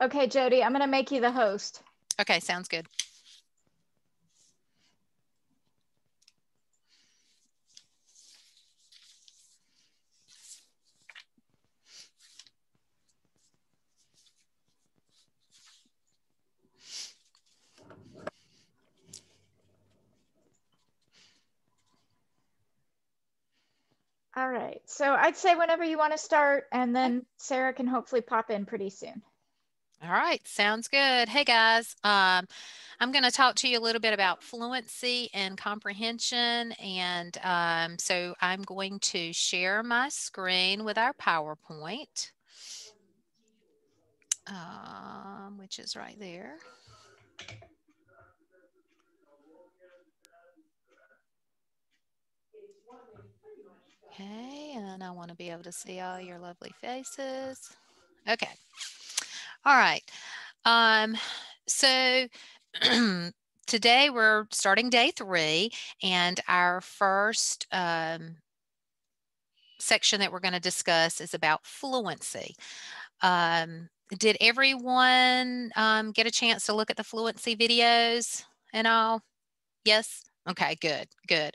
Okay, Jody, I'm going to make you the host. Okay, sounds good. All right, so I'd say whenever you want to start, and then Sarah can hopefully pop in pretty soon. All right, sounds good. Hey guys, I'm going to talk to you a little bit about fluency and comprehension. And so I'm going to share my screen with our PowerPoint, which is right there. Okay, and I want to be able to see all your lovely faces. Okay. All right. So today we're starting day 3, and our first section that we're going to discuss is about fluency. Did everyone get a chance to look at the fluency videos and all? Yes? Okay, good, good.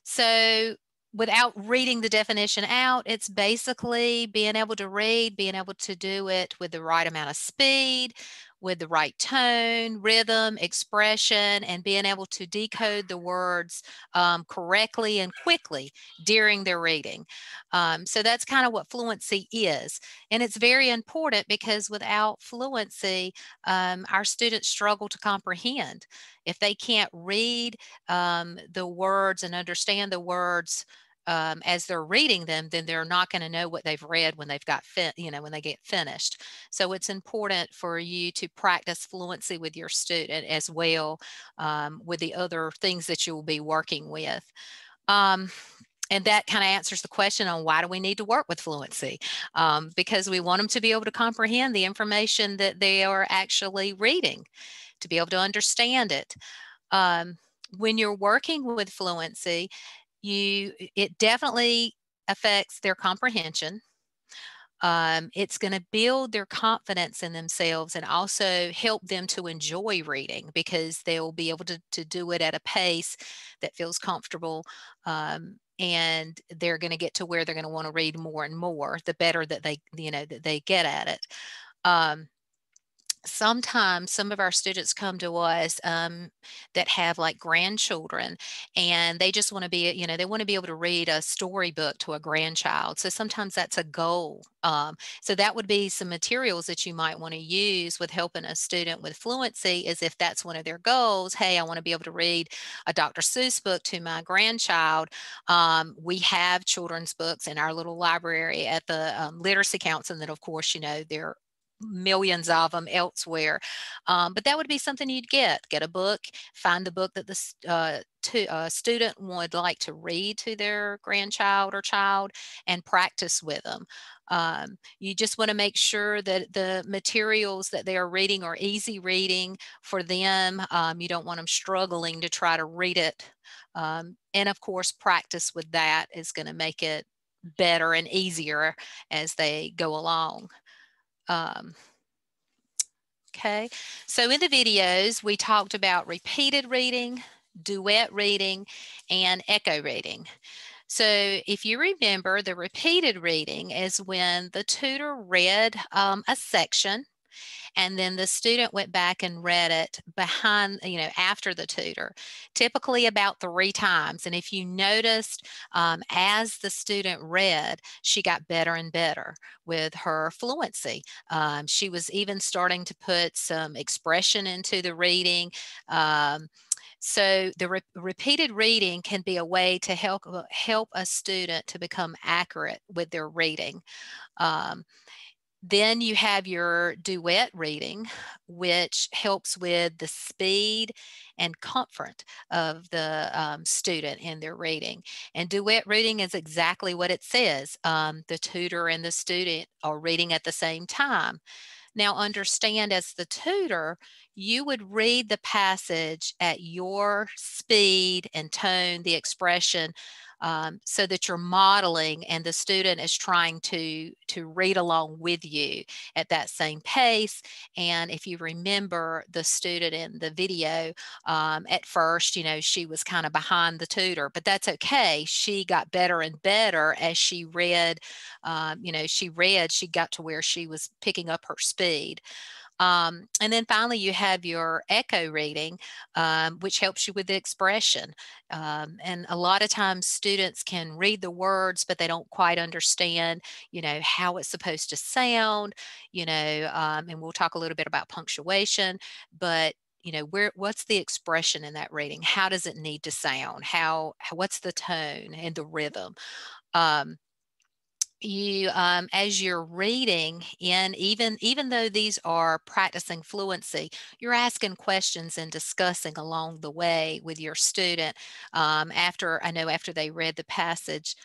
So without reading the definition out, it's basically being able to read, being able to do it with the right amount of speed, with the right tone, rhythm, expression, and being able to decode the words correctly and quickly during their reading. So that's kind of what fluency is. And it's very important because without fluency, our students struggle to comprehend. If they can't read the words and understand the words as they're reading them, then they're not going to know what they've read when they've got when they get finished. So it's important for you to practice fluency with your student as well, with the other things that you will be working with. And that kind of answers the question on why do we need to work with fluency? Because we want them to be able to comprehend the information that they are actually reading, to be able to understand it. When you're working with fluency, it definitely affects their comprehension. It's going to build their confidence in themselves and also help them to enjoy reading because they'll be able to do it at a pace that feels comfortable. And they're going to get to where they're going to want to read more and more, the better that they get at it. Sometimes some of our students come to us that have like grandchildren, and they just want to be, they want to be able to read a storybook to a grandchild. So sometimes that's a goal. So that would be some materials that you might want to use with helping a student with fluency, is if that's one of their goals. Hey, I want to be able to read a Dr. Seuss book to my grandchild. We have children's books in our little library at the Literacy Council, and then of course, they're millions of them elsewhere. But that would be something you'd get a book, find the book that the student would like to read to their grandchild or child, and practice with them. You just want to make sure that the materials that they are reading are easy reading for them. You don't want them struggling to try to read it. And of course, practice with that is going to make it better and easier as they go along. Okay, so in the videos, we talked about repeated reading, duet reading, and echo reading. So if you remember, the repeated reading is when the tutor read a section, and then the student went back and read it after the tutor, typically about 3 times. And if you noticed, as the student read, she got better and better with her fluency. She was even starting to put some expression into the reading. So the repeated reading can be a way to help a student to become accurate with their reading. Then you have your duet reading, which helps with the speed and comfort of the student in their reading. And duet reading is exactly what it says. The tutor and the student are reading at the same time. Now understand, as the tutor, you would read the passage at your speed and tone, the expression, so that you're modeling and the student is trying to read along with you at that same pace. And if you remember the student in the video, at first, she was kind of behind the tutor, but that's okay. She got better and better as she read. She got to where she was picking up her speed. And then finally, you have your echo reading, which helps you with the expression. And a lot of times students can read the words, but they don't quite understand, how it's supposed to sound, and we'll talk a little bit about punctuation, but what's the expression in that reading? How does it need to sound? What's the tone and the rhythm? As you're reading in, even though these are practicing fluency, you're asking questions and discussing along the way with your student. After they read the passage,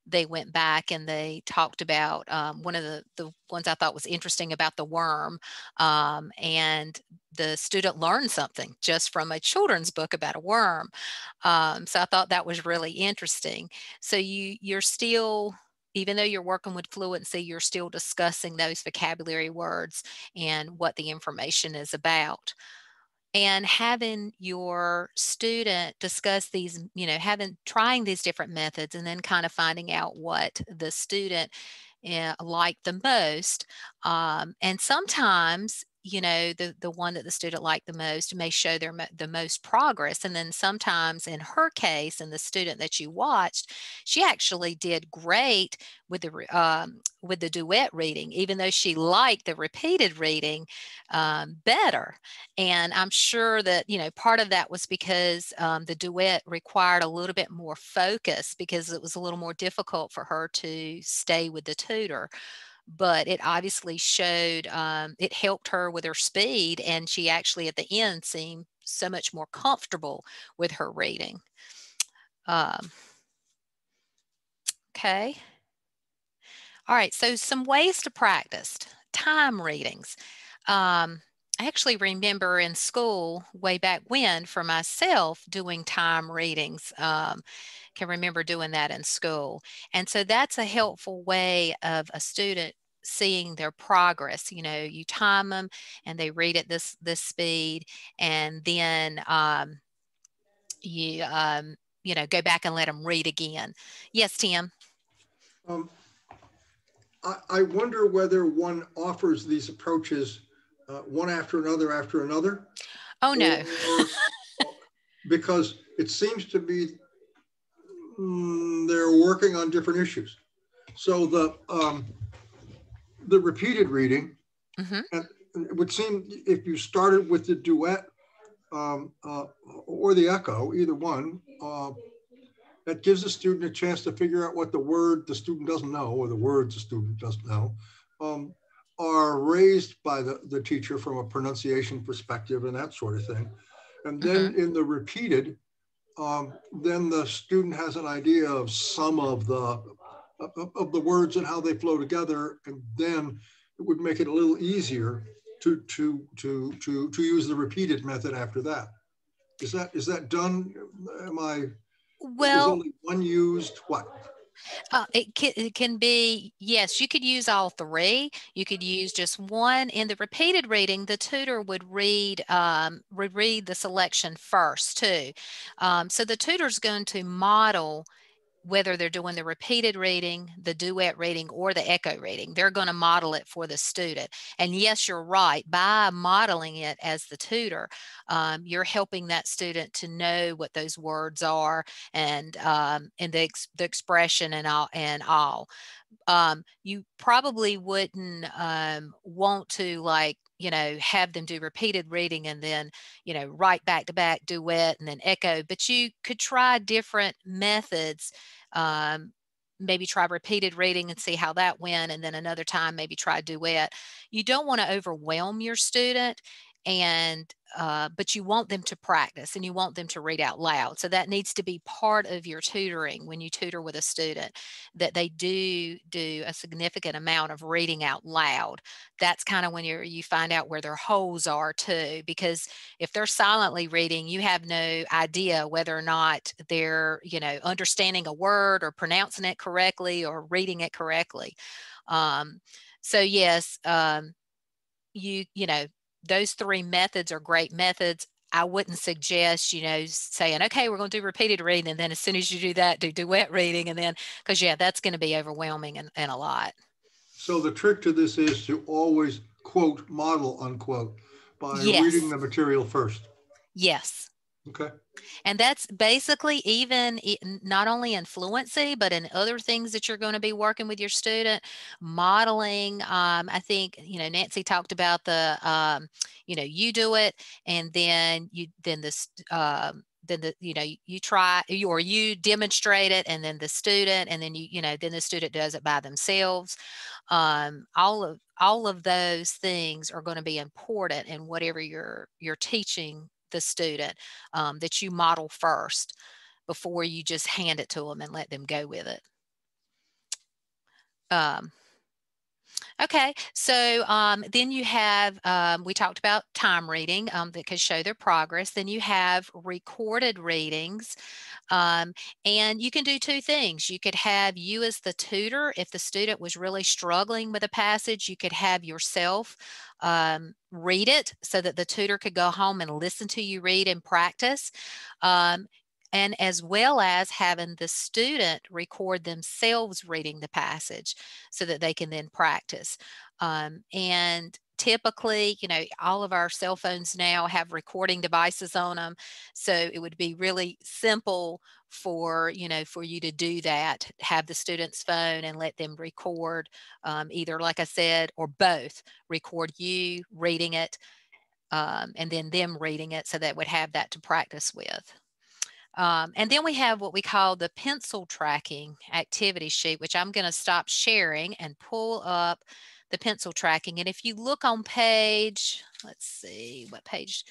they went back and they talked about one of the ones I thought was interesting about the worm, and the student learned something just from a children's book about a worm. So I thought that was really interesting. So you're still, even though you're working with fluency, you're still discussing those vocabulary words and what the information is about. And having your student discuss these, trying these different methods and then kind of finding out what the student liked the most. And sometimes, the one that the student liked the most may show the most progress. And then sometimes in her case, and the student that you watched, she actually did great with the duet reading, even though she liked the repeated reading better. And I'm sure that, part of that was because the duet required a little bit more focus because it was a little more difficult for her to stay with the tutor. But it obviously showed, it helped her with her speed. And she actually at the end seemed so much more comfortable with her reading. Okay. All right. So some ways to practice time readings. I actually remember in school way back when for myself doing time readings. Can remember doing that in school. And so that's a helpful way of a student seeing their progress. You time them and they read at this speed, and then go back and let them read again. Yes, Tim. I wonder whether one offers these approaches one after another. Oh, no. Because it seems to be they're working on different issues. So the repeated reading, and it would seem if you started with the duet or the echo, either one, that gives the student a chance to figure out what the word the student doesn't know, or the words the student doesn't know, are raised by the teacher from a pronunciation perspective and that sort of thing. And then in the repeated, then the student has an idea of some of the words and how they flow together, and then it would make it a little easier to use the repeated method after that. Is that done? Is only one used? What? It can be, yes, you could use all three. You could use just one. In the repeated reading, the tutor would read the selection first too. So the tutor's going to model whether they're doing the repeated reading, the duet reading, or the echo reading. They're going to model it for the student. And yes, you're right. By modeling it as the tutor, you're helping that student to know what those words are and the expression and all. You probably wouldn't want to have them do repeated reading and then, right back to back duet and then echo, but you could try different methods. Maybe try repeated reading and see how that went. And then another time, maybe try duet. You don't want to overwhelm your student. but you want them to practice and you want them to read out loud. So that needs to be part of your tutoring when you tutor with a student, that they do a significant amount of reading out loud. That's kind of when you find out where their holes are too, because if they're silently reading, you have no idea whether or not they're, understanding a word or pronouncing it correctly or reading it correctly. So yes, those three methods are great methods. I wouldn't suggest, saying, okay, we're going to do repeated reading. And then as soon as you do that, do duet reading. And then, because that's going to be overwhelming and a lot. So the trick to this is to always quote, model, unquote, by reading the material first. Yes. Okay. And that's basically even not only in fluency, but in other things that you're going to be working with your student, modeling. I think, Nancy talked about the, you do it, and then you try, or you demonstrate it, and then the student, and then then the student does it by themselves. All of those things are going to be important in whatever you're teaching the student, that you model first before you just hand it to them and let them go with it. Okay, so then you have, we talked about time reading that could show their progress. Then you have recorded readings. And you can do two things. You could have you as the tutor. If the student was really struggling with a passage, you could have yourself read it so that the tutor could go home and listen to you read and practice. And as well as having the student record themselves reading the passage so that they can then practice. And typically, all of our cell phones now have recording devices on them. So it would be really simple for you to do that, have the student's phone and let them record, either, like I said, or both, record you reading it, and then them reading it, so that would have that to practice with. And then we have what we call the pencil tracking activity sheet, which I'm going to stop sharing and pull up the pencil tracking. And if you look on page, let's see what page,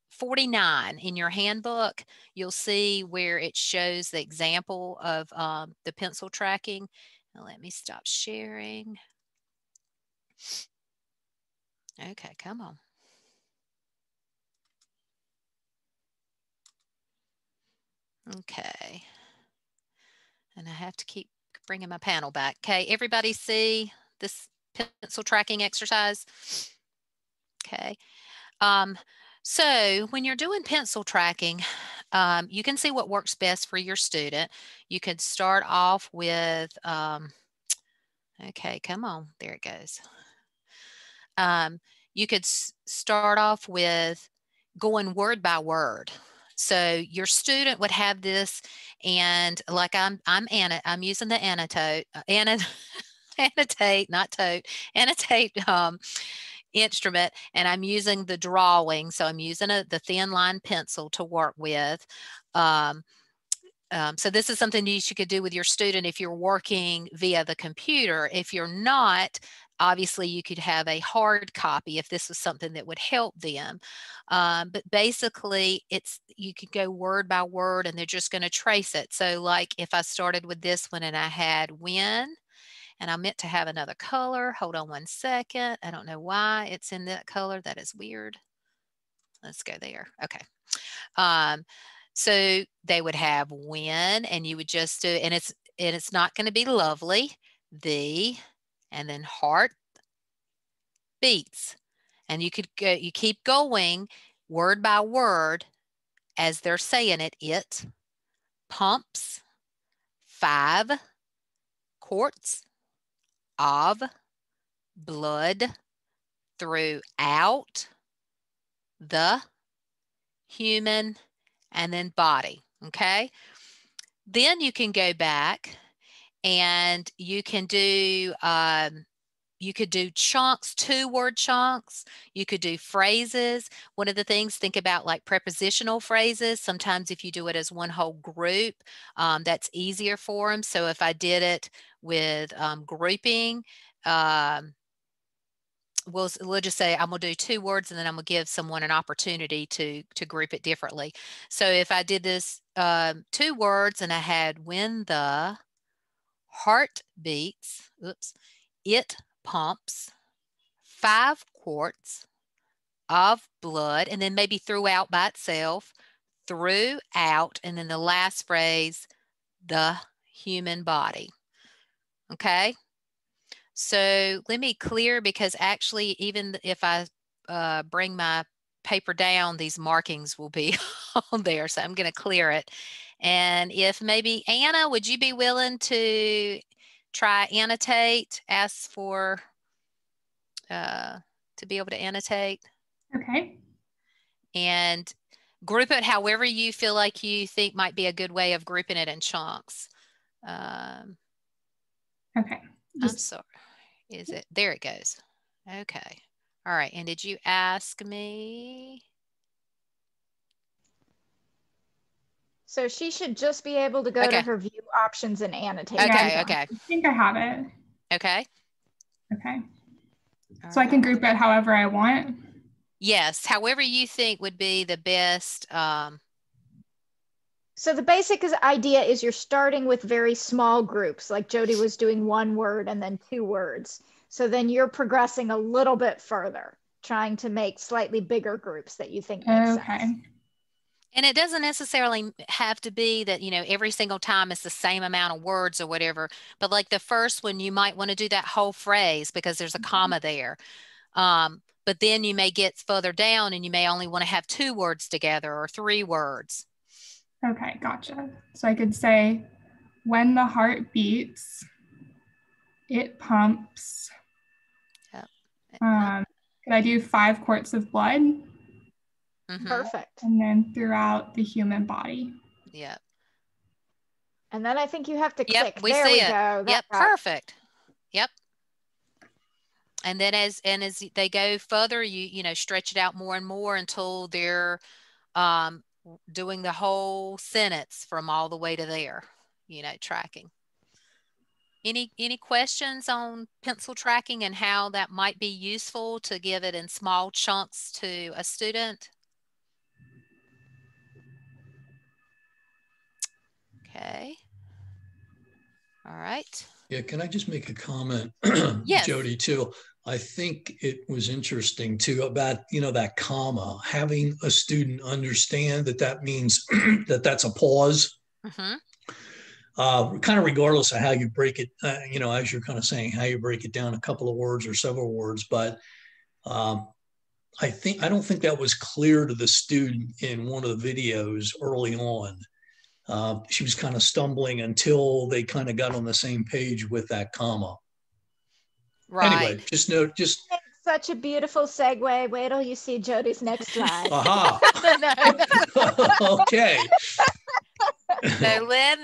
49 in your handbook, you'll see where it shows the example of the pencil tracking. Now let me stop sharing. Okay, come on. Okay. And I have to keep bringing my panel back. Okay, everybody see this pencil tracking exercise? Okay. So when you're doing pencil tracking, you can see what works best for your student. You could start off with, okay, come on, there it goes. You could start off with going word by word. So your student would have this, and like I'm using the annotate, not tote, annotate instrument, and I'm using the drawing. So I'm using the thin line pencil to work with. So this is something you could do with your student if you're working via the computer. If you're not, obviously you could have a hard copy if this was something that would help them. But basically you could go word by word and they're just going to trace it. So like if I started with this one and I had when, and I meant to have another color. Hold on one second. I don't know why it's in that color. That is weird. Let's go there. Okay. So they would have when, and you would just do, and it's not going to be lovely, and then heart beats. And you keep going word by word as they're saying it. It pumps 5 quarts of blood throughout the human and then body. Okay. Then you can go back and you can do you could do chunks, 2-word chunks. You could do phrases. One of the things, think about like prepositional phrases. Sometimes if you do it as one whole group, that's easier for them. So if I did it with grouping, we'll just say I'm gonna do 2 words, and then I'm gonna give someone an opportunity to group it differently. So if I did this 2 words and I had when the heart beats, oops, it pumps 5 quarts of blood, and then maybe throughout by itself, throughout, and then the last phrase, the human body. Okay? So let me clear, because actually even if I bring my paper down, these markings will be on there. So I'm going to clear it. And if maybe Anna, would you be willing to try annotate, ask for to be able to annotate? Okay. And group it however you feel like you think might be a good way of grouping it in chunks. Okay. I'm sorry. Is it? There it goes. Okay. All right. And did you ask me? So she should just be able to go to her view options and annotate. Okay. Okay. I think I have it. Okay. Okay. All so I can group it however I want. Yes. However you think would be the best. So the basic idea is you're starting with very small groups, like Jody was doing 1 word and then 2 words. So then you're progressing a little bit further, trying to make slightly bigger groups that you think make sense. And it doesn't necessarily have to be that, you know, every single time it's the same amount of words or whatever. But like the first one, you might want to do that whole phrase because there's a comma there. But then you may get further down and you may only want to have 2 words together or 3 words. Okay, gotcha. So I could say, when the heart beats, it pumps. Yep. Could I do 5 quarts of blood? Mm-hmm. Perfect. And then throughout the human body. Yep. And then I think you have to click. Yep, we there see we it. go. Yep, perfect. Yep. And then as they go further, you know, stretch it out more and more until they're doing the whole sentence from all the way to there, you know, tracking. Any questions on pencil tracking and how that might be useful to give it in small chunks to a student? Okay. All right. Yeah, can I just make a comment, yes. Jody, too? I think it was interesting too about, you know, that comma, having a student understand that that means that that's a pause. Mm-hmm. Kind of regardless of how you break it, you know, as you're kind of saying, how you break it down a couple of words or several words. But I don't think that was clear to the student in one of the videos early on. She was kind of stumbling until they kind of got on the same page with that comma. Right. Anyway, just such a beautiful segue. Wait till you see Jody's next slide. Aha. Okay. So let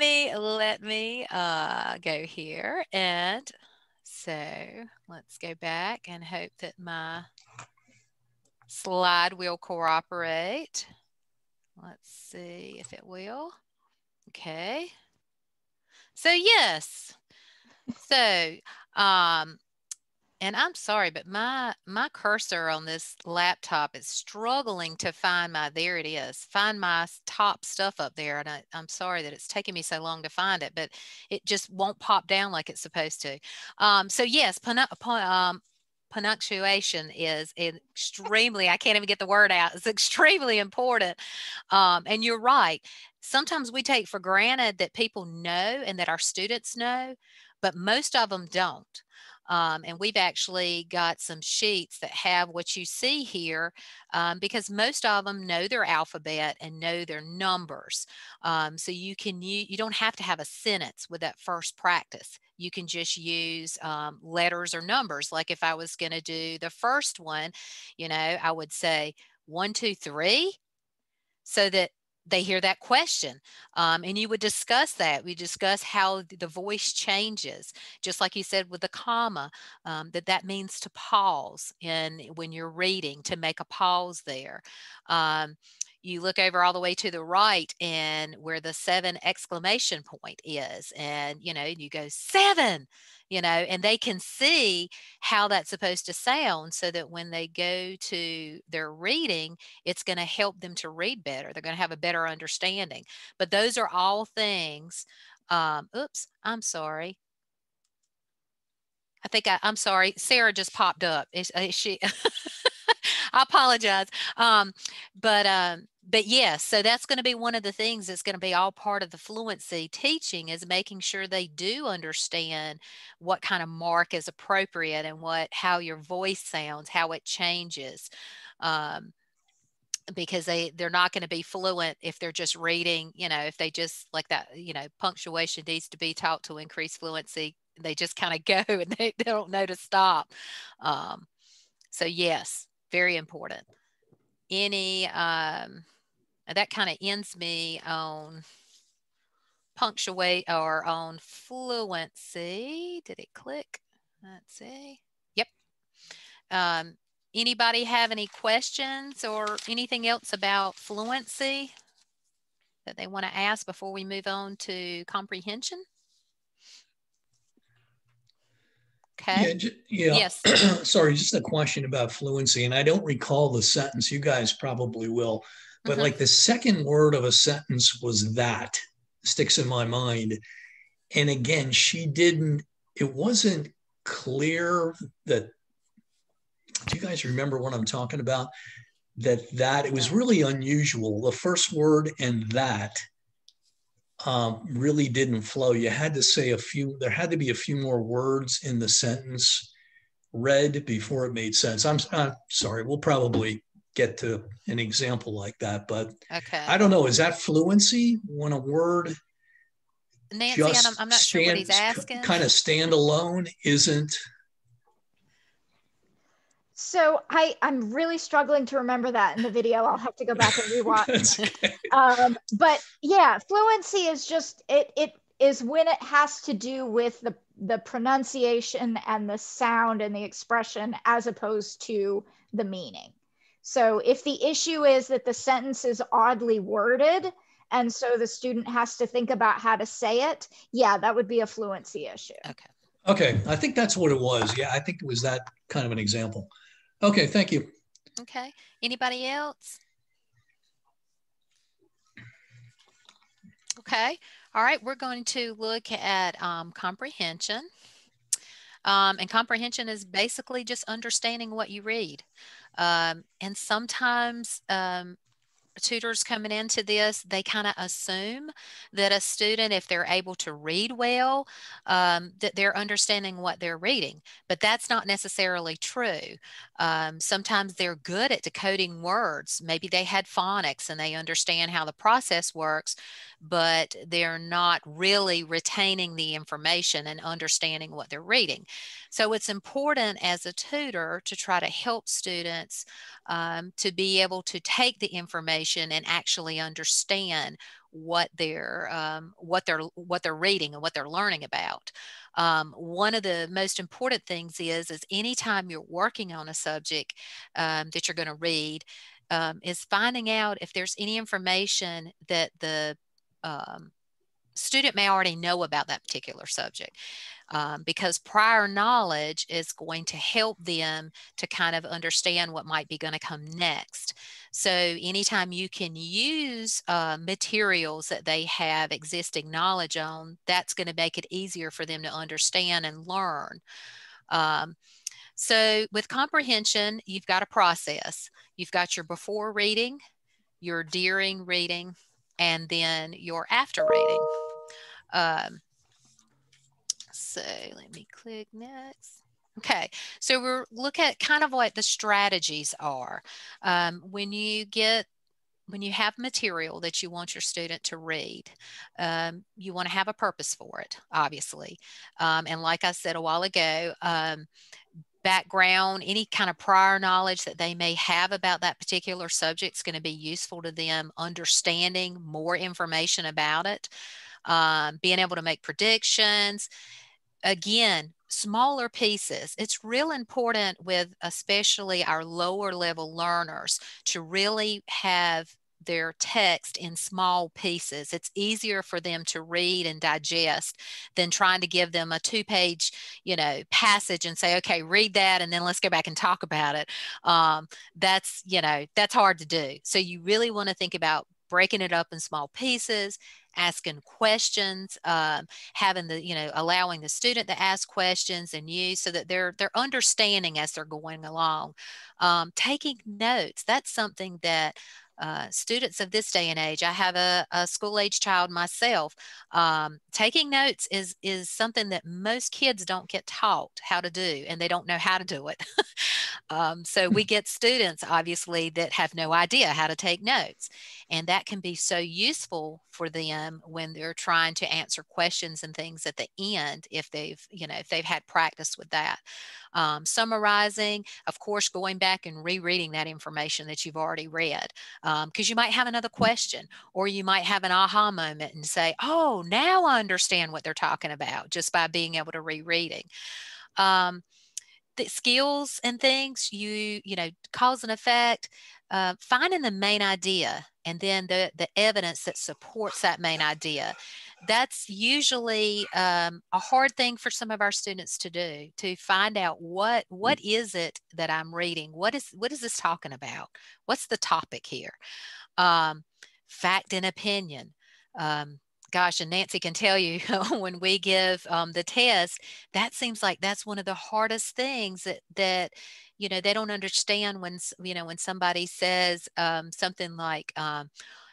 me go here, and so let's go back and hope that my slide will cooperate. Let's see if it will. Okay. So yes. So and I'm sorry, but my cursor on this laptop is struggling to find there it is, find my top stuff up there. And I'm sorry that it's taking me so long to find it, but it just won't pop down like it's supposed to. So yes, punctuation is extremely, I can't even get the word out. It's extremely important. And you're right. Sometimes we take for granted that people know and that our students know, but most of them don't. And we've actually got some sheets that have what you see here because most of them know their alphabet and know their numbers. So you don't have to have a sentence with that first practice. You can just use letters or numbers. Like if I was going to do the first one, you know, I would say 1, 2, 3, so that they hear that question. And you would discuss that. We discuss how the voice changes, just like you said with the comma, that means to pause when you're reading, to make a pause there. you look over all the way to the right and where the 7 exclamation point is, and, you know, you go 7, you know, and they can see how that's supposed to sound so that when they go to their reading, it's going to help them to read better. They're going to have a better understanding. But those are all things. Oops, I'm sorry. I'm sorry. Sarah just popped up. Is she? I apologize. But yes, so that's going to be one of the things that's going to be all part of the fluency teaching, is making sure they do understand what kind of mark is appropriate and how your voice sounds, how it changes. Because they're not going to be fluent if they're just reading, you know, if they just like that, you know, punctuation needs to be taught to increase fluency. They just kind of go and they don't know to stop. So yes, very important. That kind of ends me on punctuate or on fluency. Did it click? Let's see. Yep. Anybody have any questions or anything else about fluency that they want to ask before we move on to comprehension? Okay. Yeah. Yes. Sorry, just a question about fluency. And I don't recall the sentence. You guys probably will. But like the second word of a sentence was that, sticks in my mind. And again, it wasn't clear that, do you guys remember what I'm talking about? That it was really unusual. The first word and that really didn't flow. You had to say there had to be a few more words in the sentence read before it made sense. I'm sorry, we'll probably get to an example like that, but okay. I don't know. Is that fluency when a word Nancy, I'm not sure what he's asking. Kind of stand alone isn't? So I'm really struggling to remember that in the video. I'll have to go back and rewatch. Okay. But yeah, fluency is just, it is when it has to do with the pronunciation and the sound and the expression as opposed to the meaning. So if the issue is that the sentence is oddly worded, and so the student has to think about how to say it, yeah, that would be a fluency issue. Okay, I think that's what it was. Yeah, I think it was that kind of an example. Okay, thank you. Okay, anybody else? Okay, all right, we're going to look at comprehension. And comprehension is basically just understanding what you read. And sometimes tutors coming into this, they kind of assume that a student, if they're able to read well, that they're understanding what they're reading, but that's not necessarily true. Sometimes they're good at decoding words. Maybe they had phonics and they understand how the process works, but they're not really retaining the information and understanding what they're reading. So it's important as a tutor to try to help students to be able to take the information and actually understand what they're reading and what they're learning about. One of the most important things is anytime you're working on a subject that you're going to read, is finding out if there's any information that the student may already know about that particular subject. Because prior knowledge is going to help them to kind of understand what might be going to come next. So anytime you can use materials that they have existing knowledge on, that's going to make it easier for them to understand and learn. So with comprehension, you've got a process. You've got your before reading, your during reading, and then your after reading. So let me click next. Okay, so we'll look at kind of what the strategies are. When you have material that you want your student to read, you want to have a purpose for it, obviously. And like I said a while ago, background, any kind of prior knowledge that they may have about that particular subject is going to be useful to them understanding more information about it, being able to make predictions. Again, smaller pieces. It's real important with especially our lower level learners to really have their text in small pieces. It's easier for them to read and digest than trying to give them a 2-page, passage and say, okay, read that and then let's go back and talk about it. That's hard to do. So you really want to think about breaking it up in small pieces, asking questions, having allowing the student to ask questions and use, so that they're understanding as they're going along. Taking notes, that's something that students of this day and age, I have a school-age child myself. Taking notes is something that most kids don't get taught how to do, and they don't know how to do it. So we get students, obviously, that have no idea how to take notes. And that can be so useful for them when they're trying to answer questions and things at the end, if they've had practice with that. Summarizing, of course, going back and rereading that information that you've already read, because you might have another question, or you might have an aha moment and say, oh, now I understand what they're talking about, just by being able to rereading. The skills and things, cause and effect, finding the main idea and then the evidence that supports that main idea. That's usually a hard thing for some of our students to do, to find out what is it that I'm reading? What is this talking about? What's the topic here? Fact and opinion. Gosh, and Nancy can tell you, when we give the test, that seems like that's one of the hardest things that they don't understand when somebody says something like,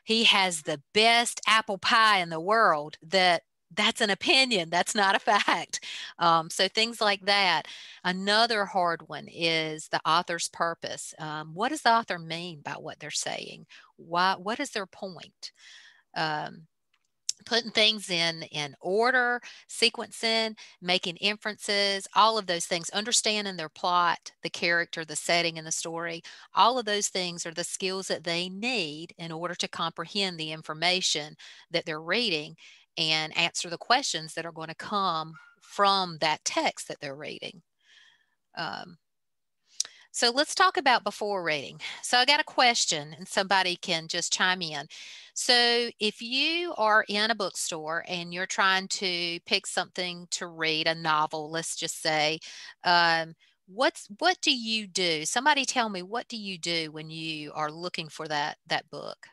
he has the best apple pie in the world. That's an opinion. That's not a fact. So things like that. Another hard one is the author's purpose. What does the author mean by what they're saying? What is their point? Putting things in order, sequencing, making inferences, all of those things, understanding their plot, the character, the setting, and the story. All of those things are the skills that they need in order to comprehend the information that they're reading and answer the questions that are going to come from that text that they're reading. So let's talk about before reading. So I got a question, and somebody can just chime in. So if you are in a bookstore and you're trying to pick something to read, a novel, let's just say, what do you do? Somebody tell me, what do you do when you are looking for that book?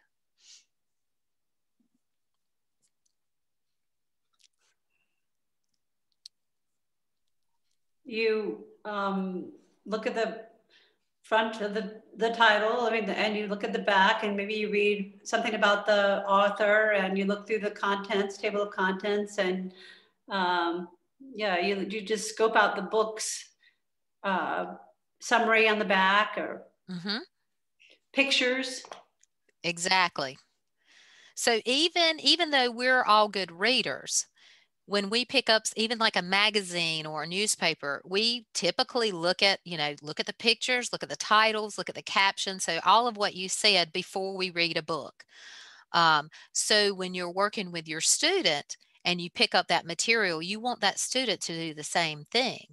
You look at the front of the title, and you look at the back, and maybe you read something about the author, and you look through the contents, table of contents, and you just scope out the book's summary on the back, or pictures. Exactly. So even though we're all good readers, when we pick up even like a magazine or a newspaper, we typically look at the pictures, look at the titles, look at the captions. So all of what you said before we read a book. So when you're working with your student and you pick up that material, you want that student to do the same thing.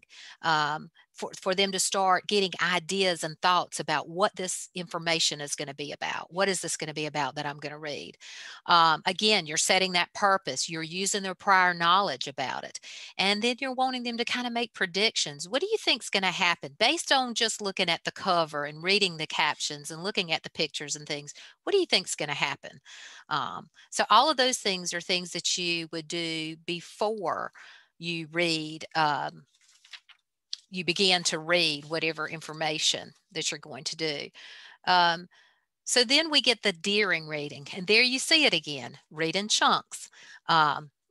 For them to start getting ideas and thoughts about what this information is going to be about. What is this going to be about that I'm going to read? Again, you're setting that purpose. You're using their prior knowledge about it. And then you're wanting them to kind of make predictions. What do you think is going to happen based on just looking at the cover and reading the captions and looking at the pictures and things? What do you think is going to happen? So all of those things are things that you would do before you read, you begin to read whatever information that you're going to do. So then we get the during reading, and there you see it again, read in chunks.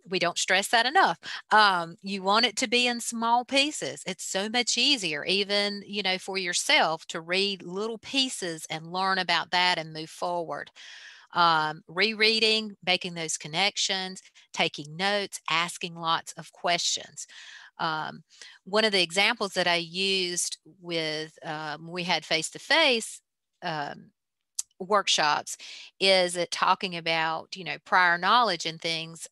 We don't stress that enough. You want it to be in small pieces. It's so much easier, even, for yourself, to read little pieces and learn about that and move forward. Rereading, making those connections, taking notes, asking lots of questions. One of the examples that I used with, we had face-to-face workshops is talking about, prior knowledge and things.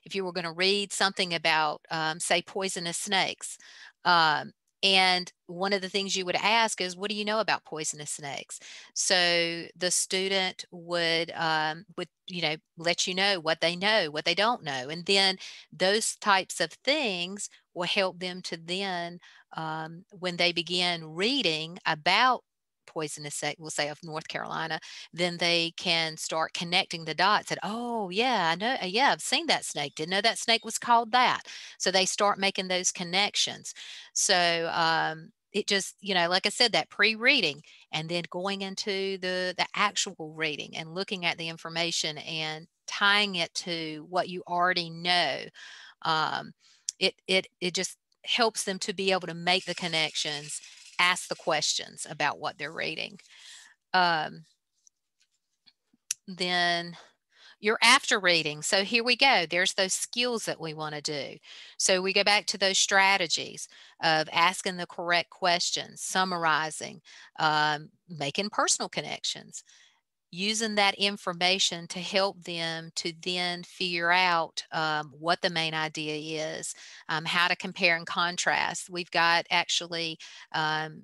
If you were going to read something about, say, poisonous snakes, And one of the things you would ask is, what do you know about poisonous snakes? So the student would let you know, what they don't know. And then those types of things will help them to then, when they begin reading about poisonous snake, we'll say of North Carolina, then they can start connecting the dots and, oh yeah, I know, yeah, I've seen that snake. Didn't know that snake was called that. So they start making those connections. So it just, like I said, that pre-reading and then going into the actual reading and looking at the information and tying it to what you already know. It just helps them to be able to make the connections, ask the questions about what they're reading. Then your after reading. So here we go. There's those skills that we want to do. So we go back to those strategies of asking the correct questions, summarizing, making personal connections, using that information to help them to then figure out what the main idea is, how to compare and contrast. We've got actually some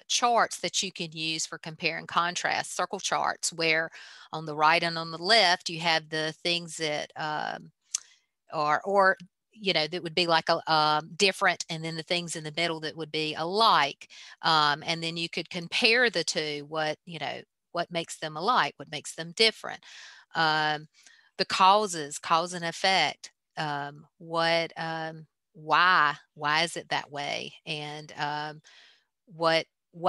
charts that you can use for compare and contrast, circle charts, where on the right and on the left you have the things that that would be like a different, and then the things in the middle that would be alike, and then you could compare the two, what makes them alike, what makes them different, the cause and effect, why is it that way, and what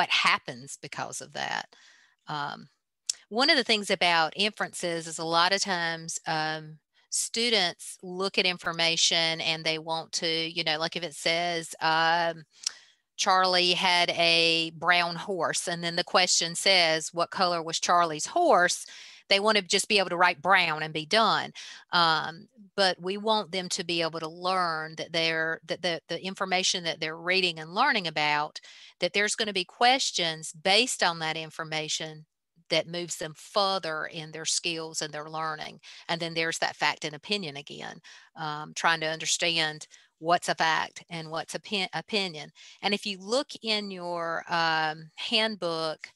happens because of that. One of the things about inferences is a lot of times students look at information and they want to, like if it says Charlie had a brown horse, and then the question says, what color was Charlie's horse? They want to just be able to write brown and be done. But we want them to be able to learn that the information that they're reading and learning about, that there's going to be questions based on that information that moves them further in their skills and their learning. And then there's that fact and opinion again, trying to understand what's a fact and what's opinion. And if you look in your handbook,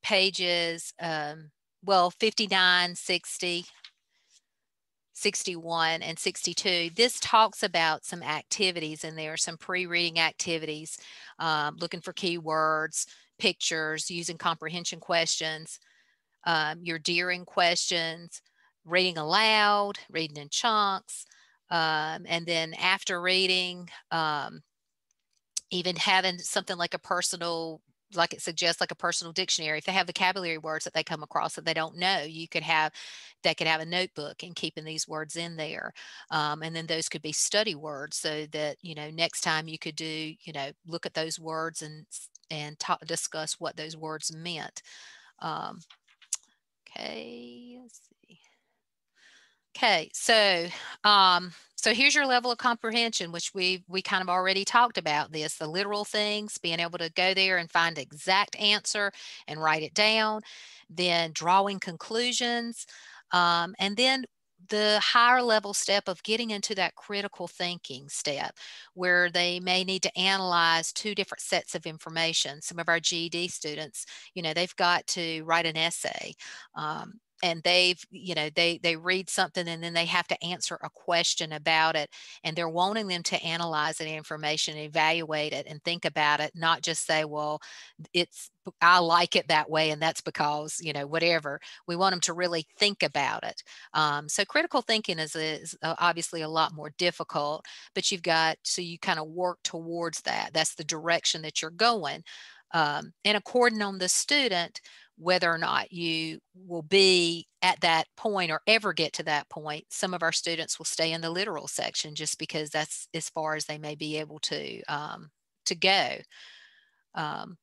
pages 59, 60, 61, and 62, this talks about some activities, and there are some pre-reading activities, looking for keywords, pictures, using comprehension questions, your deering questions, reading aloud, reading in chunks, and then after reading, even having something like a personal, like it suggests, like a personal dictionary. If they have vocabulary words that they come across that they don't know, they could have a notebook and keeping these words in there. And then those could be study words, so that, next time you could do, look at those words and discuss what those words meant. Okay, let's see. Okay, so here's your level of comprehension, which we kind of already talked about this, the literal things, being able to go there and find the exact answer and write it down, then drawing conclusions, and then the higher level step of getting into that critical thinking step, where they may need to analyze two different sets of information. Some of our GED students, they've got to write an essay. And they read something and then they have to answer a question about it, and they're wanting them to analyze that information, evaluate it, and think about it, not just say, well, I like it that way and that's because, whatever. We want them to really think about it. So critical thinking is obviously a lot more difficult, but you kind of work towards that. That's the direction that you're going. And according on the student, whether or not you will be at that point or ever get to that point. Some of our students will stay in the literal section just because that's as far as they may be able to go. And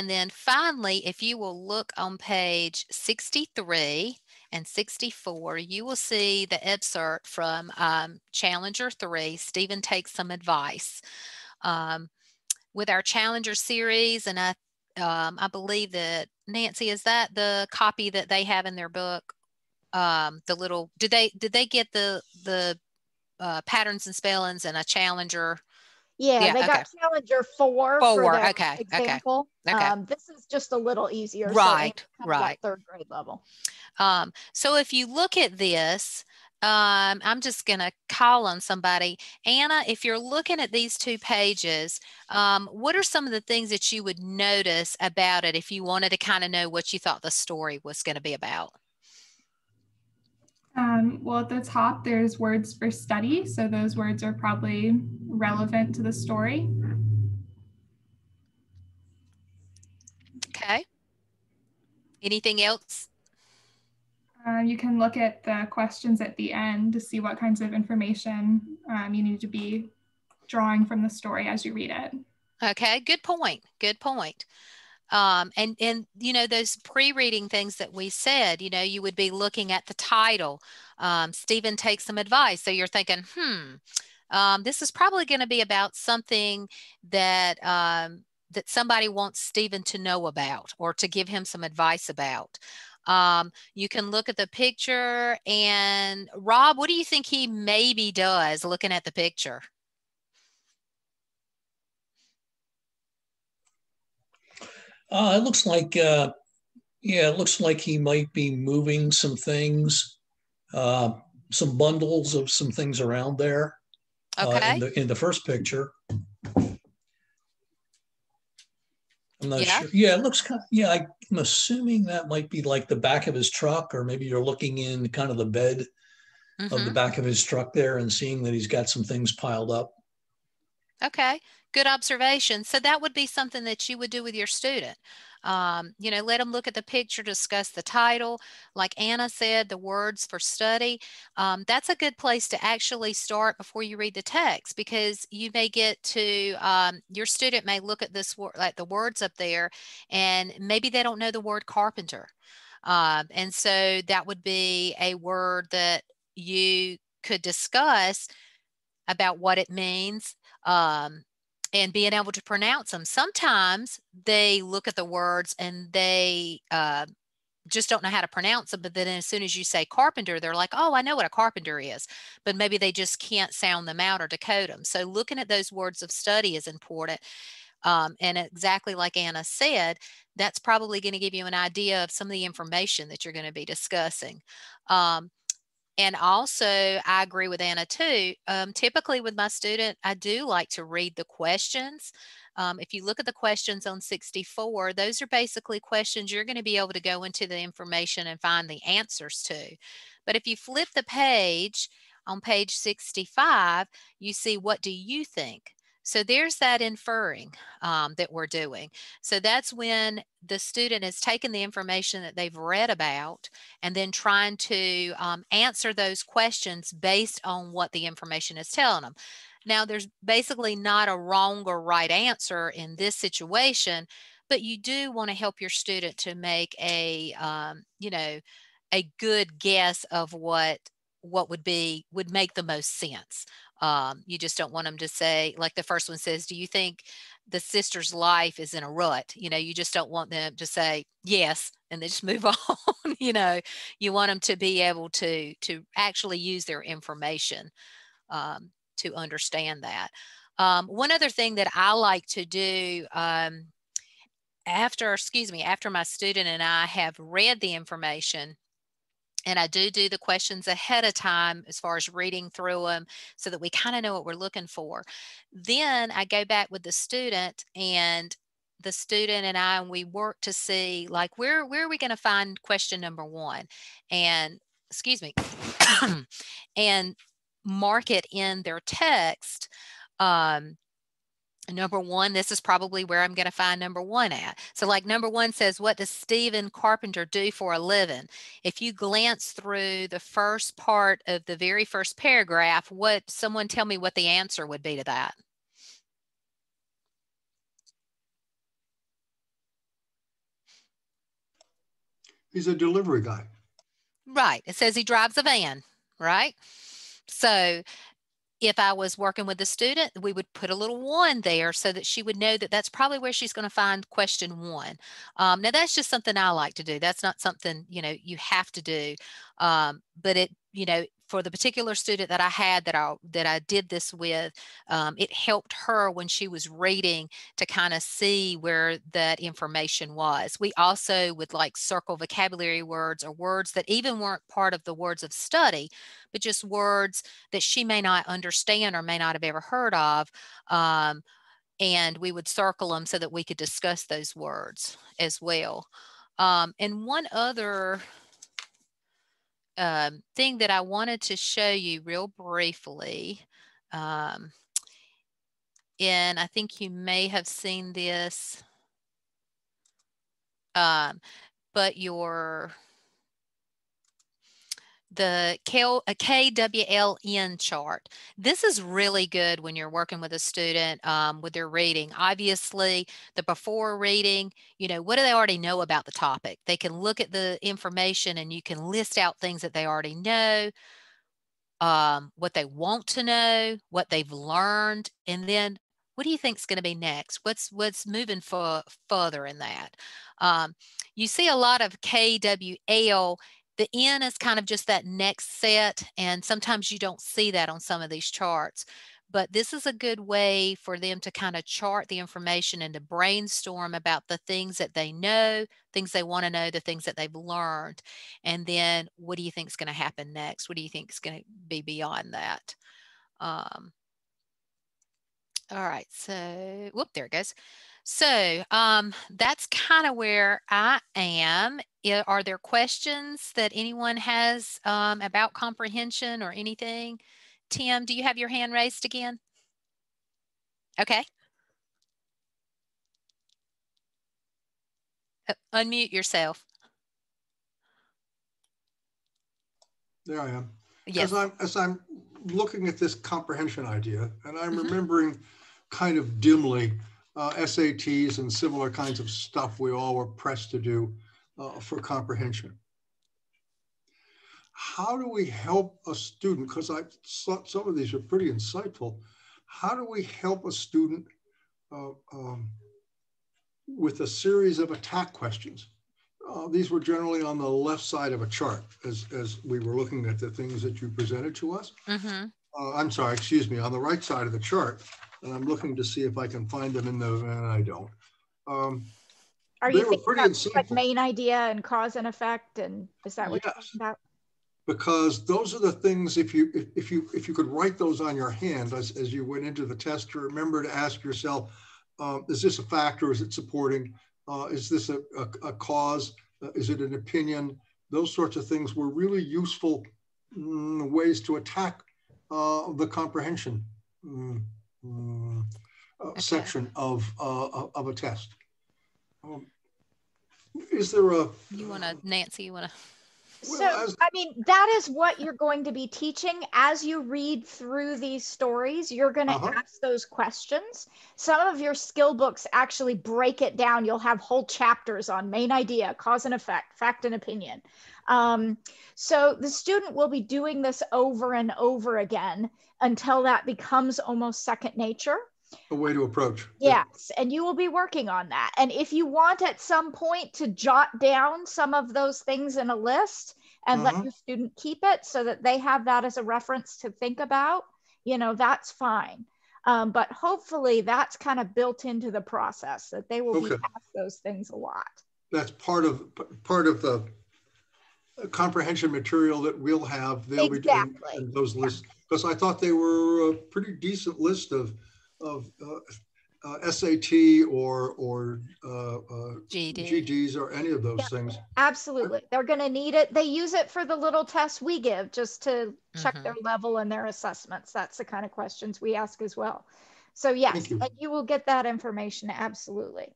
then finally, if you will look on page 63 and 64, you will see the excerpt from Challenger 3, Stephen Takes Some Advice. With our Challenger series, and I believe that, Nancy, is that the copy that they have in their book? Did they get the patterns and spellings and a challenger. Yeah, they got Challenger 4 for their example. Okay. This is just a little easier. Right, so right. Third grade level. So if you look at this, I'm just going to call on somebody. Anna, if you're looking at these 2 pages, what are some of the things that you would notice about it if you wanted to kind of know what you thought the story was going to be about? Well, at the top, there's words for study. So those words are probably relevant to the story. Okay. Anything else? You can look at the questions at the end to see what kinds of information you need to be drawing from the story as you read it. Okay, good point. Good point. And you know, those pre-reading things that we said, you know, you would be looking at the title. Stephen takes some advice. So you're thinking, this is probably going to be about something that that somebody wants Stephen to know about or to give him some advice about. You can look at the picture, and Rob, what do you think he maybe does looking at the picture? It looks like, yeah, it looks like he might be moving some things, some bundles of some things around there. Okay. In the first picture. I'm not sure. Yeah, it looks kind of, yeah, I'm assuming that might be like the back of his truck, or maybe you're looking in kind of the bed of the back of his truck there and seeing that he's got some things piled up. Okay, good observation. So that would be something that you would do with your student. You know, let them look at the picture, discuss the title. Like Anna said, the words for study. That's a good place to actually start before you read the text, because you may get to, your student may look at this, like the words up there, and maybe they don't know the word carpenter. And so that would be a word that you could discuss about what it means, and being able to pronounce them. Sometimes they look at the words and they just don't know how to pronounce them, but then as soon as you say carpenter, they're like, oh, I know what a carpenter is, but maybe they just can't sound them out or decode them. So looking at those words of study is important. And exactly like Anna said, that's probably going to give you an idea of some of the information that you're going to be discussing. And also, I agree with Anna too. Typically with my student, I do like to read the questions. If you look at the questions on 64, those are basically questions you're going to be able to go into the information and find the answers to. But if you flip the page, on page 65, you see, what do you think? So there's that inferring that we're doing. So that's when the student is taking the information that they've read about and then trying to answer those questions based on what the information is telling them. Now, there's basically not a wrong or right answer in this situation, but you do want to help your student to make a, you know, a good guess of what would make the most sense. You just don't want them to say, like the first one says, do you think the sister's life is in a rut? You know, you just don't want them to say yes and then just move on. You know, you want them to be able to actually use their information to understand that. One other thing that I like to do after my student and I have read the information, and I do the questions ahead of time as far as reading through them so that we kind of know what we're looking for. Then I go back with the student, and the student and I, and we work to see, like, where are we going to find question number 1? And, and mark it in their text. Number 1, this is probably where I'm going to find number 1 at. So like number 1 says, what does Stephen Carpenter do for a living? If you glance through the first part of the very first paragraph, someone tell me what the answer would be to that. He's a delivery guy. Right. It says he drives a van, right? So if I was working with the student, we would put a little 1 there so that she would know that that's probably where she's going to find question 1. Now that's just something I like to do. That's not something, you know, you have to do. But you know, for the particular student that I had that I did this with, it helped her when she was reading to kind of see where that information was. We also would like circle vocabulary words or words that even weren't part of the words of study, but just words that she may not understand or may not have ever heard of. And we would circle them so that we could discuss those words as well. And one other thing that I wanted to show you real briefly, and I think you may have seen this, but the KWLN chart. This is really good when you're working with a student with their reading. Obviously, the before reading, you know, what do they already know about the topic? They can look at the information and you can list out things that they already know, what they want to know, what they've learned, and then what do you think is going to be next? What's moving further in that? You see a lot of KWL. The N is kind of just that next set, and sometimes you don't see that on some of these charts. But this is a good way for them to kind of chart the information and to brainstorm about the things that they know, things they want to know, the things that they've learned. And then what do you think is going to happen next? What do you think is going to be beyond that? All right, so, whoop, there it goes. So that's kind of where I am. Are there questions that anyone has about comprehension or anything? Tim, do you have your hand raised again? Okay. Unmute yourself. There I am. Yes. As I'm looking at this comprehension idea, and I'm remembering kind of dimly SATs and similar kinds of stuff we all were pressed to do for comprehension. How do we help a student, because I thought some of these are pretty insightful, how do we help a student with a series of attack questions? These were generally on the left side of a chart as we were looking at the things that you presented to us. I'm sorry, excuse me, on the right side of the chart. And I'm looking to see if I can find them in the, and I don't. Are you thinking about like main idea and cause and effect? And is that what you're talking about? Because those are the things, if you could write those on your hand as you went into the test, to remember to ask yourself, is this a fact or is it supporting? Is this a cause? Is it an opinion? Those sorts of things were really useful ways to attack the comprehension section of a test. Is there a... You want to, Nancy, you want to... So, I mean, that is what you're going to be teaching as you read through these stories. You're going to ask those questions. Some of your skill books actually break it down. You'll have whole chapters on main idea, cause and effect, fact and opinion. So the student will be doing this over and over again until that becomes almost second nature. A way to approach. Yes, and you will be working on that. And if you want at some point to jot down some of those things in a list and let your student keep it so that they have that as a reference to think about, you know, that's fine. But hopefully that's kind of built into the process, that they will be asked those things a lot. That's part of the comprehension material that we'll have. They'll be doing those lists, because I thought they were a pretty decent list of SAT or GDs or any of those things. Absolutely. They're going to need it. They use it for the little tests we give just to check their level and their assessments. That's the kind of questions we ask as well. So yes, you will get that information. Absolutely.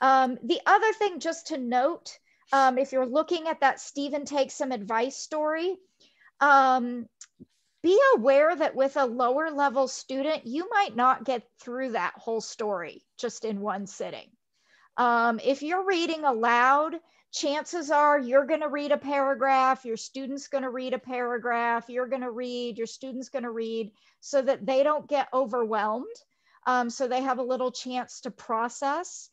The other thing just to note, if you're looking at that Stephen Takes Some Advice story, be aware that with a lower level student, you might not get through that whole story just in one sitting. If you're reading aloud, chances are you're going to read a paragraph, your student's going to read a paragraph, you're going to read, your student's going to read, so that they don't get overwhelmed. So they have a little chance to process.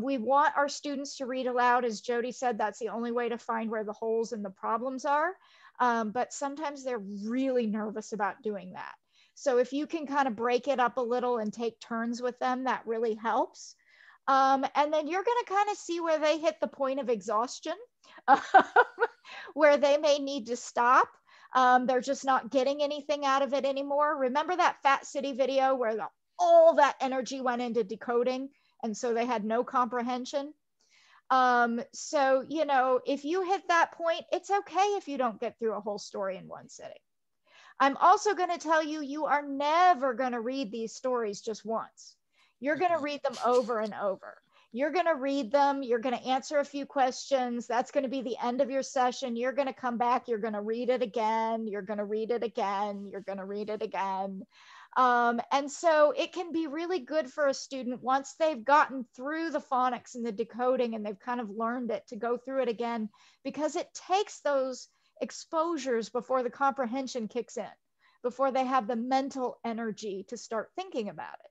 We want our students to read aloud. As Jody said, that's the only way to find where the holes and the problems are. But sometimes they're really nervous about doing that. So if you can kind of break it up a little and take turns with them, that really helps. And then you're going to kind of see where they hit the point of exhaustion, where they may need to stop. They're just not getting anything out of it anymore. Remember that Fat City video where all that energy went into decoding, and so they had no comprehension? So, you know, if you hit that point, it's okay if you don't get through a whole story in one sitting. I'm also going to tell you, you are never going to read these stories just once. You're going to read them over and over. You're going to read them. You're going to answer a few questions. That's going to be the end of your session. You're going to come back. You're going to read it again. You're going to read it again. You're going to read it again. And so it can be really good for a student once they've gotten through the phonics and the decoding and they've kind of learned it, to go through it again, because it takes those exposures before the comprehension kicks in, before they have the mental energy to start thinking about it.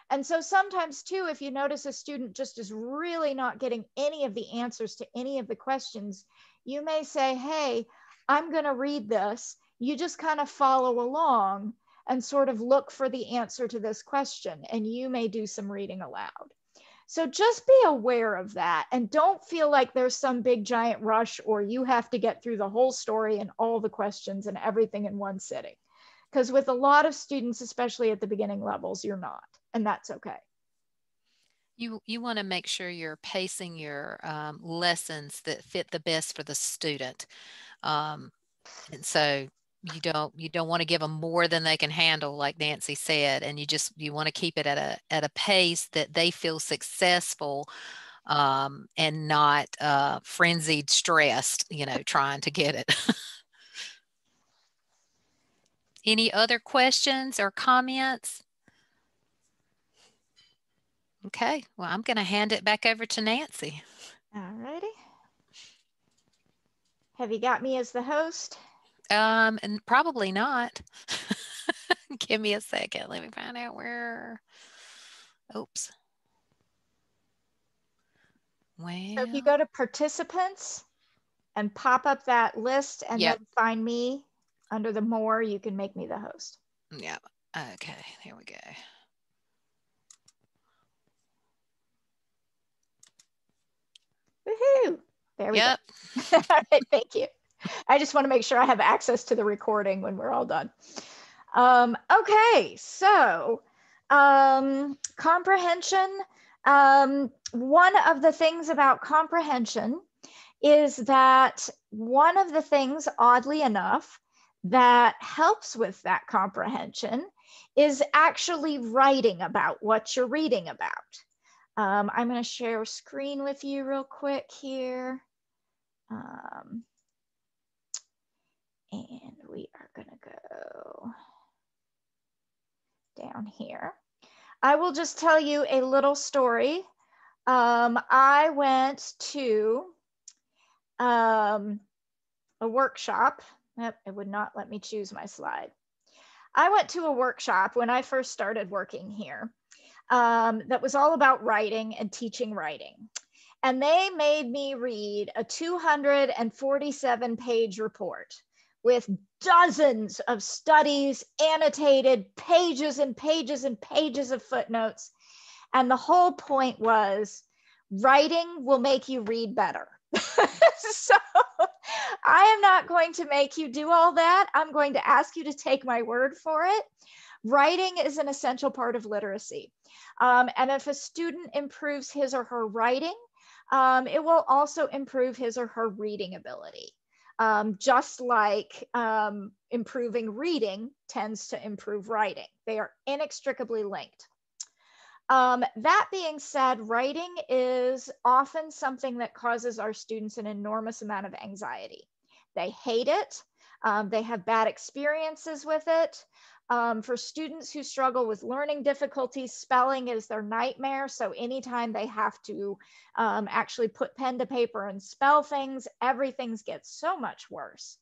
And so sometimes too, if you notice a student just is really not getting any of the answers to any of the questions, you may say, hey, I'm going to read this. You just kind of follow along and sort of look for the answer to this question, and you may do some reading aloud. So just be aware of that, and don't feel like there's some big giant rush or you have to get through the whole story and all the questions and everything in one sitting. Because with a lot of students, especially at the beginning levels, you're not, and that's okay. You want to make sure you're pacing your lessons that fit the best for the student. And so you don't want to give them more than they can handle, like Nancy said, and you want to keep it at a pace that they feel successful, and not frenzied, stressed, you know, trying to get it. Any other questions or comments? Okay, well, I'm going to hand it back over to Nancy. All righty. Have you got me as the host? And probably not. Give me a second. Let me find out where. Oops. Well, so if you go to participants and pop up that list and then find me under the more, you can make me the host. Yeah. Okay, here we go. Woohoo! There we go. All right, thank you. I just want to make sure I have access to the recording when we're all done. Okay, so comprehension. One of the things about comprehension is that one of the things, oddly enough, that helps with that comprehension is actually writing about what you're reading about. I'm going to share a screen with you real quick here. And we are going to go down here. I will just tell you a little story. I went to a workshop. It would not let me choose my slide. I went to a workshop when I first started working here that was all about writing and teaching writing. And they made me read a 247-page report with dozens of studies, annotated pages and pages and pages of footnotes. And the whole point was writing will make you read better. So I am not going to make you do all that. I'm going to ask you to take my word for it. Writing is an essential part of literacy. And if a student improves his or her writing, it will also improve his or her reading ability. Just like improving reading tends to improve writing. They are inextricably linked. That being said, writing is often something that causes our students an enormous amount of anxiety. They hate it. They have bad experiences with it. For students who struggle with learning difficulties, spelling is their nightmare. So anytime they have to actually put pen to paper and spell things, everything gets so much worse.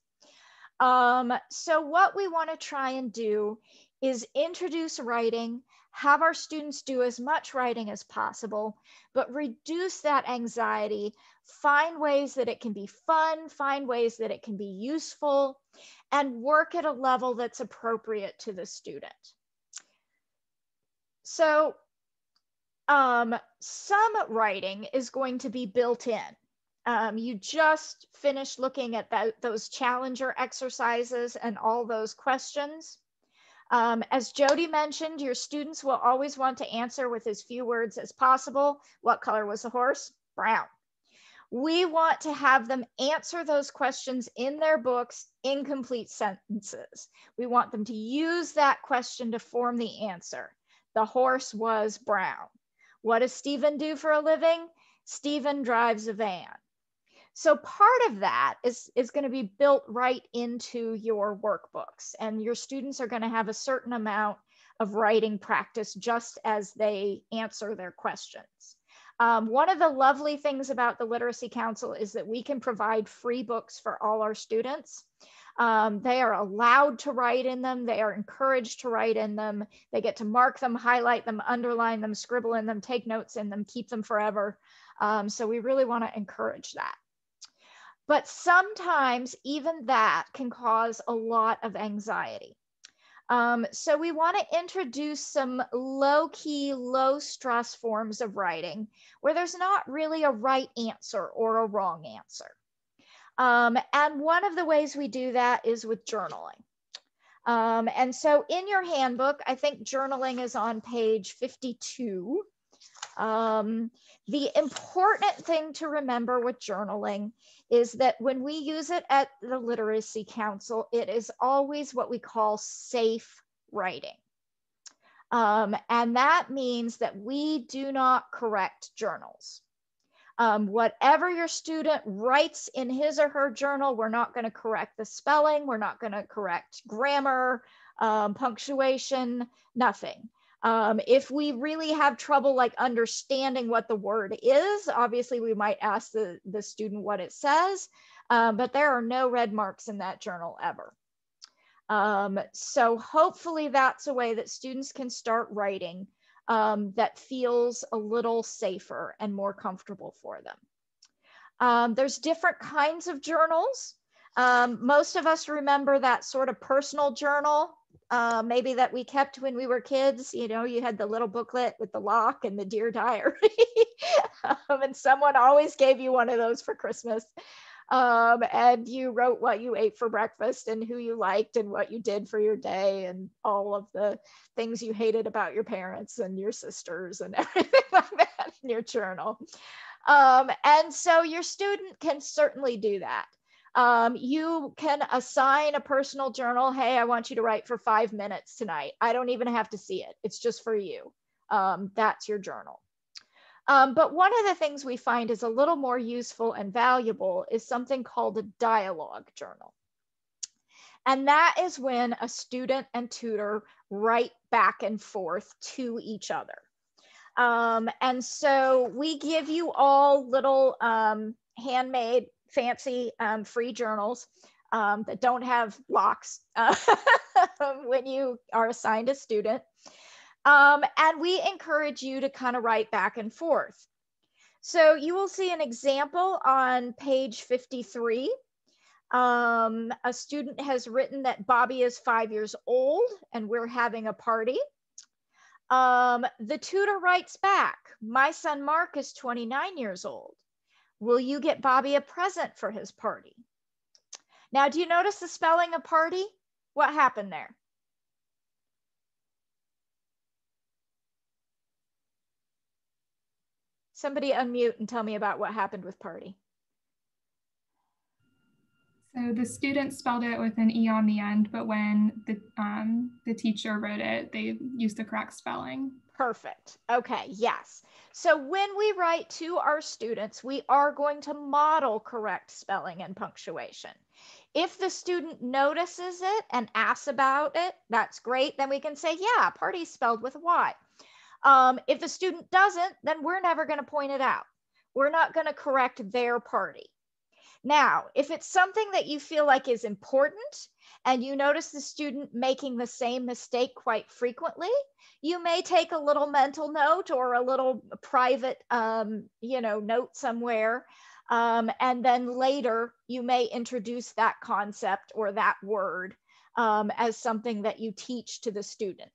So what we want to try and do is introduce writing have our students do as much writing as possible, but reduce that anxiety, find ways that it can be fun, find ways that it can be useful, and work at a level that's appropriate to the student. So some writing is going to be built in. You just finished looking at those challenger exercises and all those questions. As Jody mentioned, your students will always want to answer with as few words as possible. What color was the horse? Brown. We want to have them answer those questions in their books in complete sentences. We want them to use that question to form the answer. The horse was brown. What does Stephen do for a living? Stephen drives a van. So part of that is going to be built right into your workbooks, and your students are going to have a certain amount of writing practice just as they answer their questions. One of the lovely things about the Literacy Council is that we can provide free books for all our students. They are allowed to write in them. They are encouraged to write in them. They get to mark them, highlight them, underline them, scribble in them, take notes in them, keep them forever. So we really want to encourage that. But sometimes even that can cause a lot of anxiety. So we want to introduce some low-key, low-stress forms of writing where there's not really a right answer or a wrong answer. And one of the ways we do that is with journaling. And so in your handbook, I think journaling is on page 52. The important thing to remember with journaling is that when we use it at the Literacy Council, it is always what we call safe writing. And that means that we do not correct journals. Whatever your student writes in his or her journal, we're not going to correct the spelling, we're not going to correct grammar, punctuation, nothing. If we really have trouble like understanding what the word is, obviously we might ask the student what it says, but there are no red marks in that journal ever. So hopefully that's a way that students can start writing that feels a little safer and more comfortable for them. There's different kinds of journals. Most of us remember that sort of personal journal, maybe that we kept when we were kids. You know, you had the little booklet with the lock and the Dear Diary. And someone always gave you one of those for Christmas. And you wrote what you ate for breakfast and who you liked and what you did for your day and all of the things you hated about your parents and your sisters and everything like that in your journal. And so your student can certainly do that. You can assign a personal journal. Hey, I want you to write for 5 minutes tonight. I don't even have to see it. It's just for you. That's your journal. But one of the things we find is a little more useful and valuable is something called a dialogue journal. And that is when a student and tutor write back and forth to each other. And so we give you all little handmade, fancy, free journals that don't have locks when you are assigned a student. And we encourage you to kind of write back and forth. So you will see an example on page 53. A student has written that Bobby is 5 years old and we're having a party. The tutor writes back, my son Mark is 29 years old. Will you get Bobby a present for his party? Now, do you notice the spelling of party? What happened there? Somebody unmute and tell me about what happened with party. So the student spelled it with an E on the end, but when the teacher wrote it, they used the correct spelling. Perfect. Okay, yes. So when we write to our students, we are going to model correct spelling and punctuation. If the student notices it and asks about it, that's great. Then we can say, yeah, party is spelled with a Y. If the student doesn't, then we're never going to point it out. We're not going to correct their party. Now, if it's something that you feel like is important and you notice the student making the same mistake quite frequently, you may take a little mental note or a little private, note somewhere. And then later you may introduce that concept or that word as something that you teach to the student.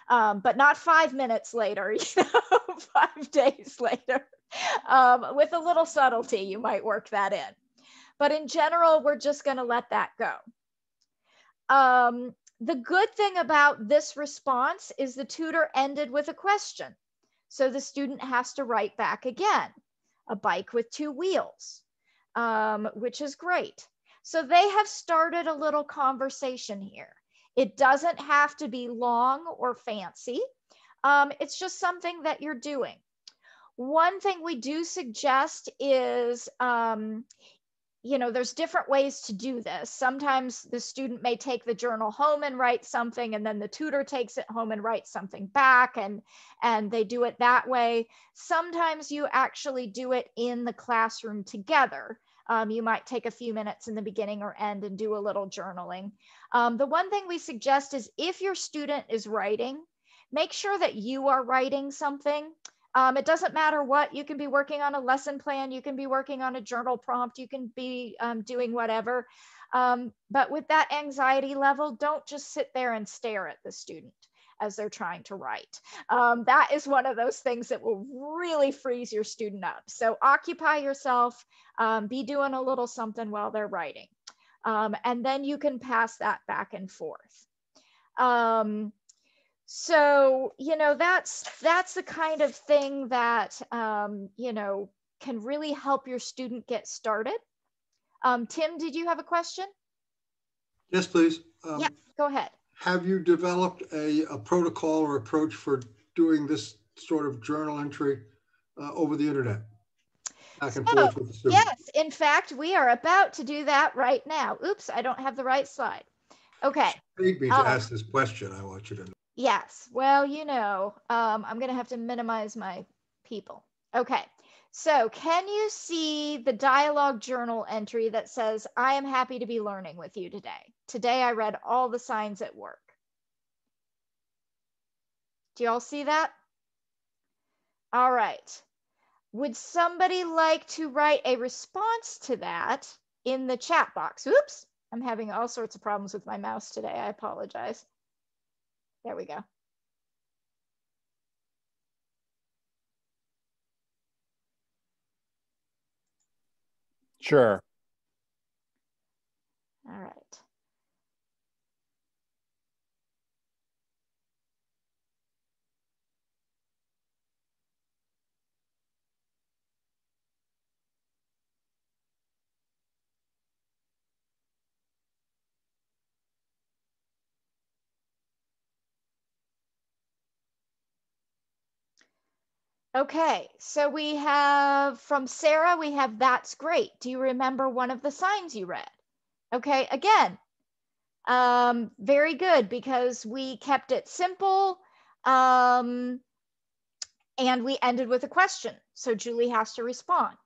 But not 5 minutes later, 5 days later. With a little subtlety, you might work that in. But in general, we're just going to let that go. The good thing about this response is the tutor ended with a question. So the student has to write back again, a bike with 2 wheels, which is great. So they have started a little conversation here. It doesn't have to be long or fancy. It's just something that you're doing. One thing we do suggest is, there's different ways to do this. Sometimes the student may take the journal home and write something, and then the tutor takes it home and writes something back, and they do it that way. Sometimes you actually do it in the classroom together. You might take a few minutes in the beginning or end and do a little journaling. The one thing we suggest is if your student is writing, make sure that you are writing something. It doesn't matter what. You can be working on a lesson plan, you can be working on a journal prompt, you can be doing whatever. But with that anxiety level, don't just sit there and stare at the student as they're trying to write. That is one of those things that will really freeze your student up. So occupy yourself, be doing a little something while they're writing. And then you can pass that back and forth. So, that's the kind of thing that, can really help your student get started. Tim, did you have a question? Yes, please. Yeah, go ahead. Have you developed a protocol or approach for doing this sort of journal entry over the internet? Back and forth with the student? Yes, in fact, we are about to do that right now. Oops, I don't have the right slide. Okay. She paid me to ask this question, I want you to know. Yes, well, I'm going to have to minimize my people. Okay, so can you see the dialogue journal entry that says, I am happy to be learning with you today. Today I read all the signs at work. Do you all see that? All right. Would somebody like to write a response to that in the chat box? Oops, I'm having all sorts of problems with my mouse today. I apologize. There we go. Sure. All right. Okay, so we have from Sarah, we have that's great. Do you remember one of the signs you read? Okay, again, very good because we kept it simple and we ended with a question. So Julie has to respond.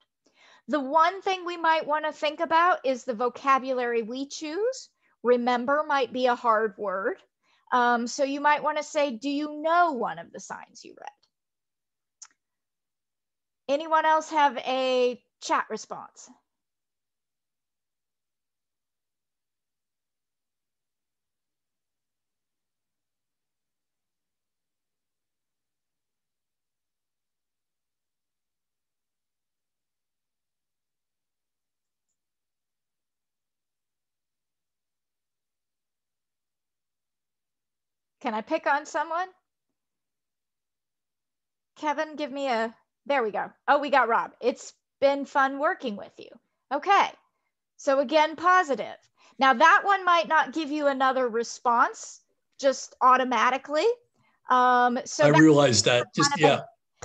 The one thing we might want to think about is the vocabulary we choose. Remember might be a hard word. So you might want to say, do you know one of the signs you read? Anyone else have a chat response? Can I pick on someone? Kevin, give me a, there we go. Oh, we got Rob. It's been fun working with you. Okay, so again, positive. Now that one might not give you another response just automatically. So I realized that, just, yeah.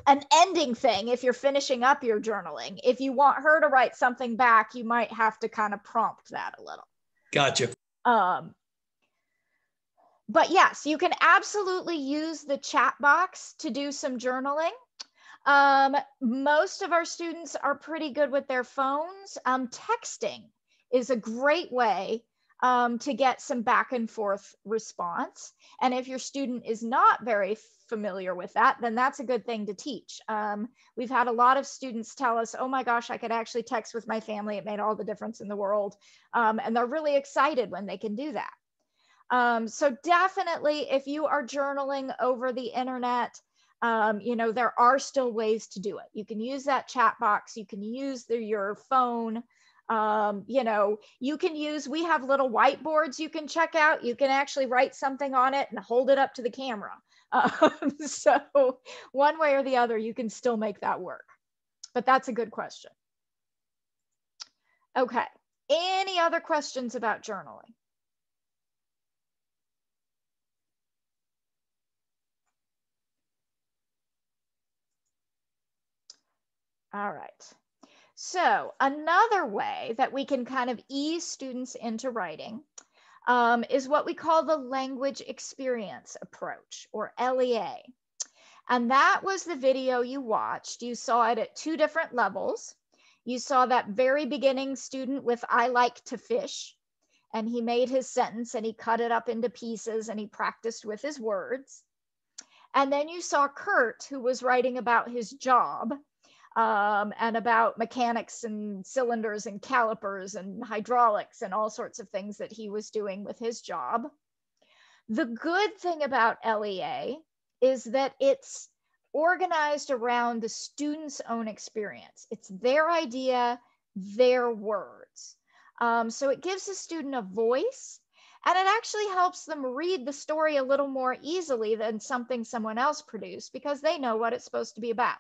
An ending thing if you're finishing up your journaling. If you want her to write something back, you might have to kind of prompt that a little. Gotcha. But yes, you can absolutely use the chat box to do some journaling. Most of our students are pretty good with their phones. Texting is a great way to get some back and forth response. And if your student is not very familiar with that, then that's a good thing to teach. We've had a lot of students tell us, oh my gosh, I could actually text with my family. It made all the difference in the world. And they're really excited when they can do that. So definitely, if you are journaling over the internet, you know, there are still ways to do it. You can use that chat box. You can use your phone. You know, you can use, we have little whiteboards you can check out. You can actually write something on it and hold it up to the camera. So one way or the other, you can still make that work. But that's a good question. Okay. Any other questions about journaling? All right. So another way that we can kind of ease students into writing is what we call the language experience approach, or LEA. And that was the video you watched. You saw it at 2 different levels. You saw that very beginning student with "I like to fish," and he made his sentence and he cut it up into pieces and he practiced with his words. And then you saw Kurt, who was writing about his job and about mechanics and cylinders and calipers and hydraulics and all sorts of things that he was doing with his job. The good thing about LEA is that it's organized around the student's own experience. It's their idea, their words. So it gives the student a voice, and it actually helps them read the story a little more easily than something someone else produced, because they know what it's supposed to be about.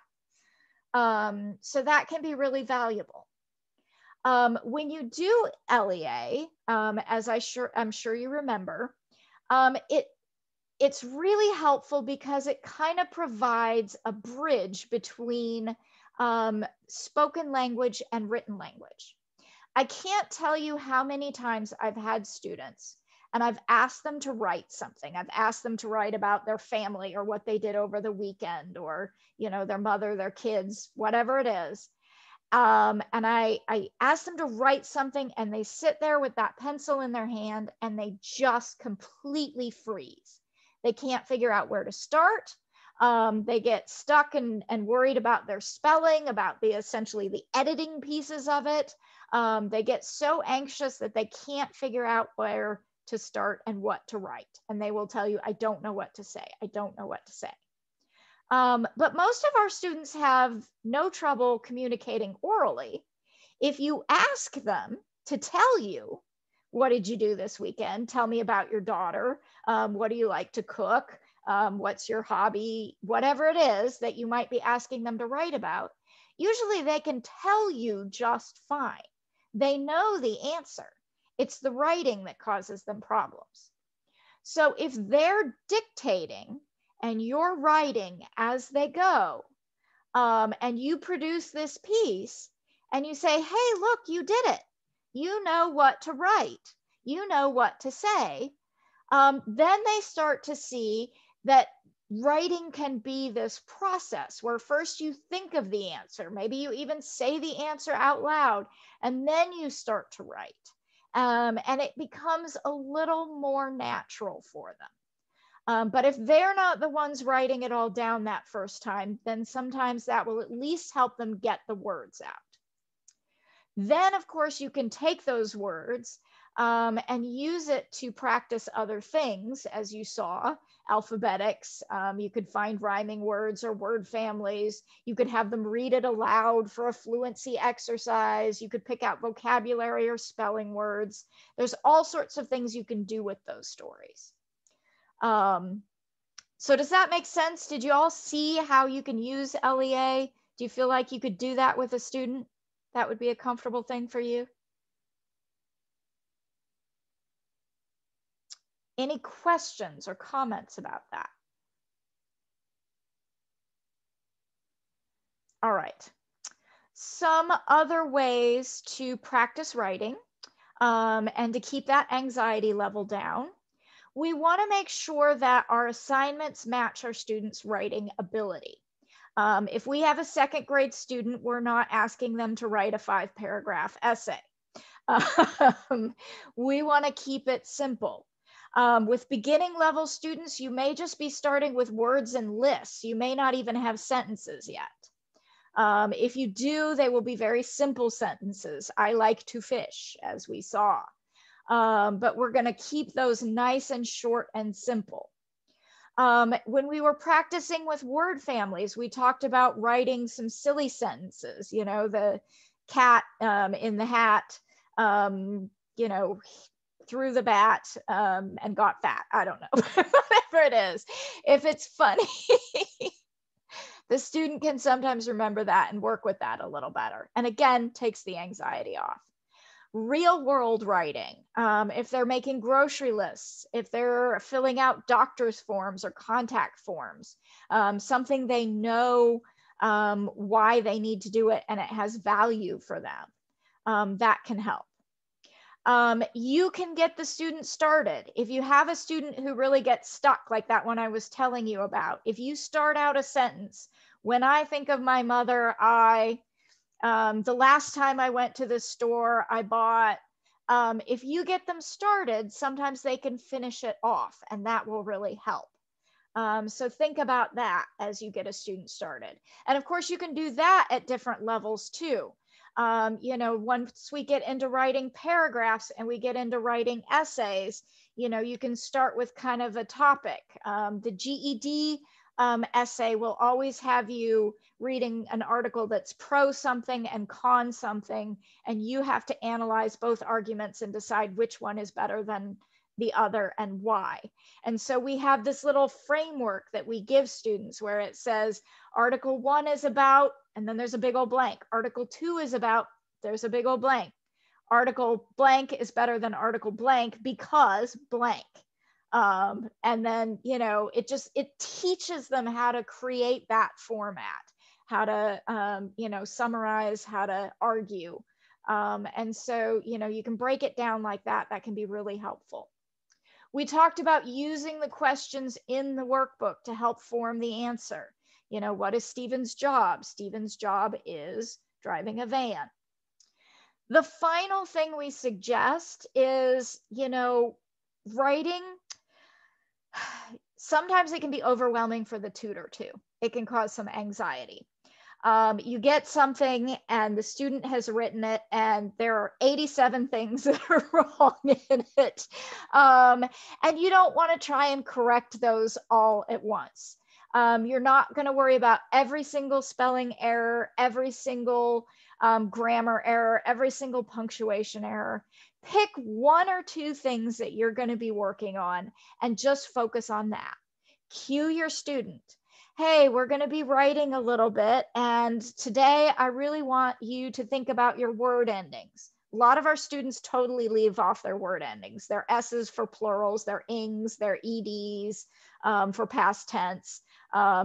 So that can be really valuable. When you do LEA, as I'm sure you remember, it's really helpful because it kind of provides a bridge between spoken language and written language. I can't tell you how many times I've had students and I've asked them to write something. I've asked them to write about their family or what they did over the weekend, or, you know, their mother, their kids, whatever it is. And I ask them to write something, and they sit there with that pencil in their hand and they just completely freeze. They can't figure out where to start. They get stuck and worried about their spelling, about essentially the editing pieces of it. They get so anxious that they can't figure out where to start and what to write. And they will tell you, I don't know what to say. I don't know what to say. But most of our students have no trouble communicating orally. If you ask them to tell you, what did you do this weekend? Tell me about your daughter. What do you like to cook? What's your hobby? Whatever it is that you might be asking them to write about, usually they can tell you just fine. They know the answer. It's the writing that causes them problems. So if they're dictating and you're writing as they go, and you produce this piece and you say, hey, look, you did it. You know what to write. You know what to say. Then they start to see that writing can be this process where first you think of the answer. Maybe you even say the answer out loud, and then you start to write. And it becomes a little more natural for them. But if they're not the ones writing it all down that first time, then sometimes that will at least help them get the words out. Then, of course, you can take those words and use it to practice other things, as you saw, alphabetics. You could find rhyming words or word families. You could have them read it aloud for a fluency exercise. You could pick out vocabulary or spelling words. There's all sorts of things you can do with those stories. So does that make sense? Did you all see how you can use LEA? Do you feel like you could do that with a student? That would be a comfortable thing for you? Any questions or comments about that? All right. Some other ways to practice writing and to keep that anxiety level down. We want to make sure that our assignments match our students' writing ability. If we have a second grade student, we're not asking them to write a 5-paragraph essay. We want to keep it simple. With beginning level students, you may just be starting with words and lists. You may not even have sentences yet. If you do, they will be very simple sentences. I like to fish, as we saw. But we're going to keep those nice and short and simple. When we were practicing with word families, we talked about writing some silly sentences, you know, the cat in the hat, you know, threw the bat and got fat. I don't know, whatever it is. If it's funny, the student can sometimes remember that and work with that a little better. And again, takes the anxiety off. Real world writing, if they're making grocery lists, if they're filling out doctor's forms or contact forms, something they know why they need to do it and it has value for them, that can help. You can get the student started. If you have a student who really gets stuck, like that one I was telling you about, if you start out a sentence, when I think of my mother, the last time I went to the store, I bought, if you get them started, sometimes they can finish it off and that will really help. So think about that as you get a student started. And of course you can do that at different levels too. You know, once we get into writing paragraphs and we get into writing essays, you know, you can start with kind of a topic. The GED essay will always have you reading an article that's pro something and con something, and you have to analyze both arguments and decide which one is better than the other and why. And so we have this little framework that we give students where it says article 1 is about, and then there's a big old blank. Article 2 is about, there's a big old blank. Article blank is better than article blank because blank. And then, you know, it teaches them how to create that format, how to, you know, summarize, how to argue. And so, you know, you can break it down like that. That can be really helpful. We talked about using the questions in the workbook to help form the answer. You know, what is Stephen's job? Stephen's job is driving a van. The final thing we suggest is, you know, writing. Sometimes it can be overwhelming for the tutor too. It can cause some anxiety. You get something and the student has written it and there are 87 things that are wrong in it. And you don't want to try and correct those all at once. You're not going to worry about every single spelling error, every single grammar error, every single punctuation error. Pick 1 or 2 things that you're going to be working on and just focus on that. Cue your student. Hey, we're going to be writing a little bit, and today I really want you to think about your word endings. A lot of our students totally leave off their word endings. Their S's for plurals, their ings, their EDs for past tense.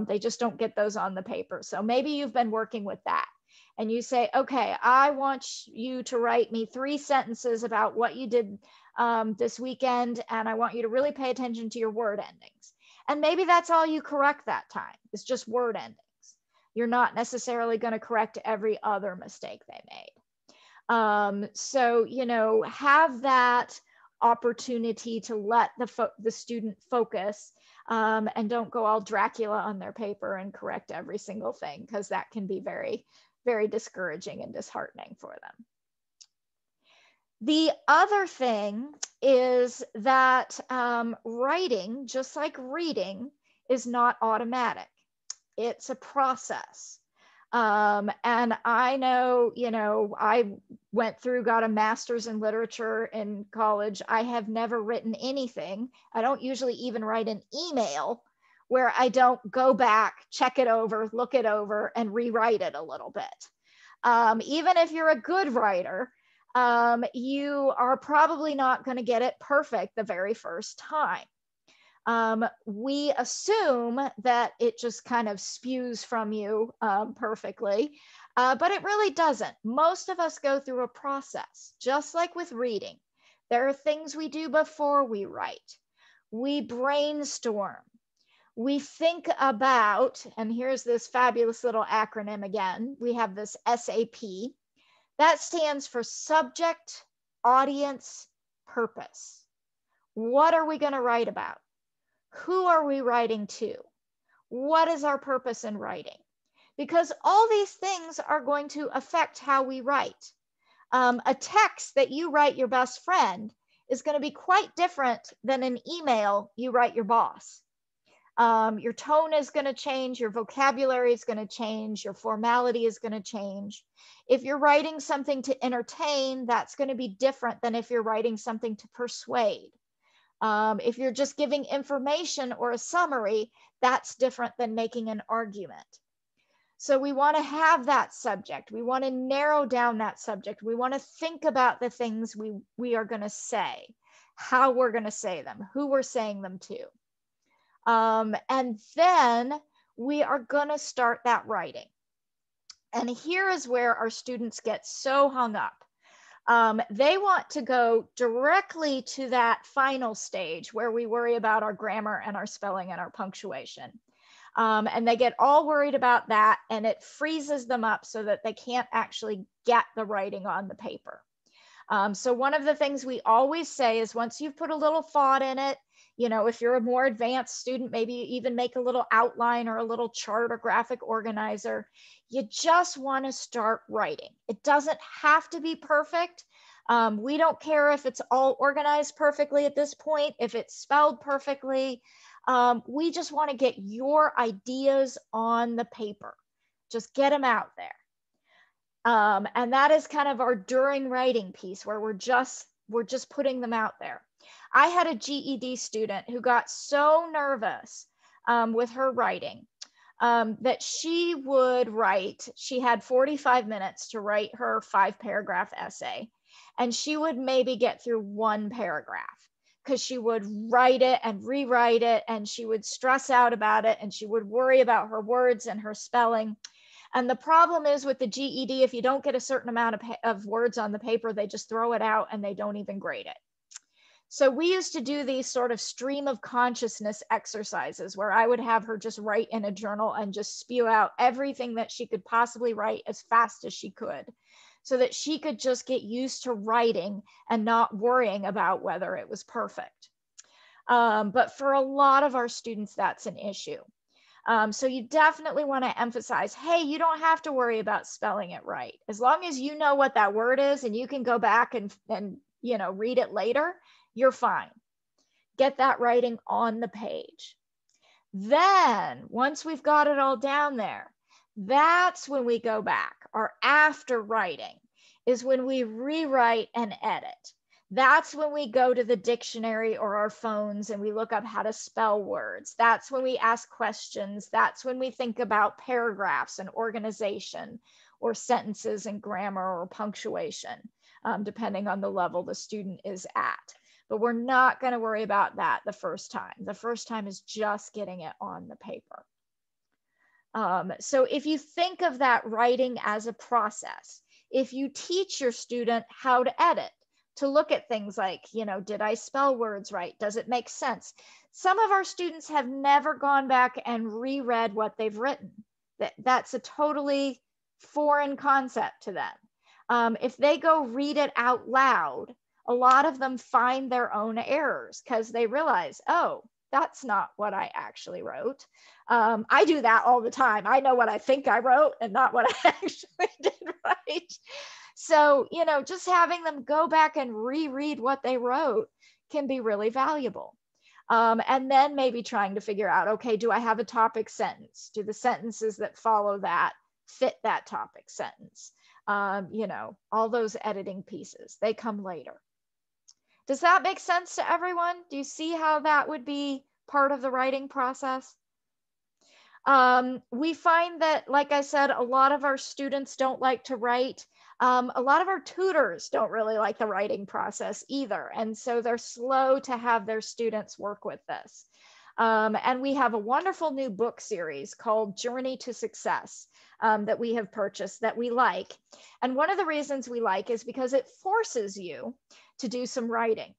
They just don't get those on the paper. So maybe you've been working with that. And you say, okay, I want you to write me 3 sentences about what you did this weekend, and I want you to really pay attention to your word endings. And maybe that's all you correct that time. It's just word endings. You're not necessarily going to correct every other mistake they made. So, you know, have that opportunity to let the student focus and don't go all Dracula on their paper and correct every single thing, because that can be very, very discouraging and disheartening for them. The other thing is that writing, just like reading, is not automatic. It's a process. And I know, you know, I went through, got a master's in literature in college. I have never written anything. I don't usually even write an email where I don't go back, check it over, look it over, and rewrite it a little bit. Even if you're a good writer, you are probably not going to get it perfect the very first time. We assume that it just kind of spews from you perfectly, but it really doesn't. Most of us go through a process, just like with reading. There are things we do before we write. We brainstorm. we think about, and here's this fabulous little acronym again, we have this SAP. That stands for subject, audience, purpose. What are we going to write about? Who are we writing to? What is our purpose in writing? Because all these things are going to affect how we write. A text that you write your best friend is going to be quite different than an email you write your boss. Your tone is going to change, your vocabulary is going to change, your formality is going to change. If you're writing something to entertain, that's going to be different than if you're writing something to persuade. If you're just giving information or a summary, that's different than making an argument. So we want to have that subject. We want to narrow down that subject. We want to think about the things we are going to say, how we're going to say them, who we're saying them to. And then we are going to start that writing. And here is where our students get so hung up. They want to go directly to that final stage where we worry about our grammar and our spelling and our punctuation. And they get all worried about that, and it freezes them up so that they can't actually get the writing on the paper. So one of the things we always say is once you've put a little thought in it, you know, if you're a more advanced student, maybe you even make a little outline or a little chart or graphic organizer. You just want to start writing. It doesn't have to be perfect. We don't care if it's all organized perfectly at this point, if it's spelled perfectly. We just want to get your ideas on the paper. Just get them out there. And that is kind of our during writing piece where we're just putting them out there. I had a GED student who got so nervous with her writing that she would write, she had 45 minutes to write her 5-paragraph essay, and she would maybe get through 1 paragraph because she would write it and rewrite it, and she would stress out about it, and she would worry about her words and her spelling. And the problem is with the GED, if you don't get a certain amount of words on the paper, they just throw it out and they don't even grade it. So we used to do these sort of stream of consciousness exercises where I would have her just write in a journal and just spew out everything that she could possibly write as fast as she could, so that she could just get used to writing and not worrying about whether it was perfect. But for a lot of our students, that's an issue. So you definitely want to emphasize, hey, you don't have to worry about spelling it right. As long as you know what that word is and you can go back and you know, read it later, you're fine. Get that writing on the page. Then once we've got it all down there, that's when we go back. Or after writing is when we rewrite and edit. That's when we go to the dictionary or our phones and we look up how to spell words. That's when we ask questions. That's when we think about paragraphs and organization, or sentences and grammar or punctuation, depending on the level the student is at. But we're not going to worry about that the first time. The first time is just getting it on the paper. So if you think of that writing as a process, if you teach your student how to edit, to look at things like, you know, did I spell words right? Does it make sense? Some of our students have never gone back and reread what they've written. That's a totally foreign concept to them. If they go read it out loud, a lot of them find their own errors because they realize, oh, that's not what I actually wrote. I do that all the time. I know what I think I wrote and not what I actually did write. So, you know, just having them go back and reread what they wrote can be really valuable. And then maybe trying to figure out, okay, do I have a topic sentence? Do the sentences that follow that fit that topic sentence? You know, all those editing pieces, they come later. Does that make sense to everyone? Do you see how that would be part of the writing process? We find that, like I said, a lot of our students don't like to write. A lot of our tutors don't really like the writing process either. And so they're slow to have their students work with this. And we have a wonderful new book series called Journey to Success that we have purchased that we like. And one of the reasons we like is because it forces you to do some writing.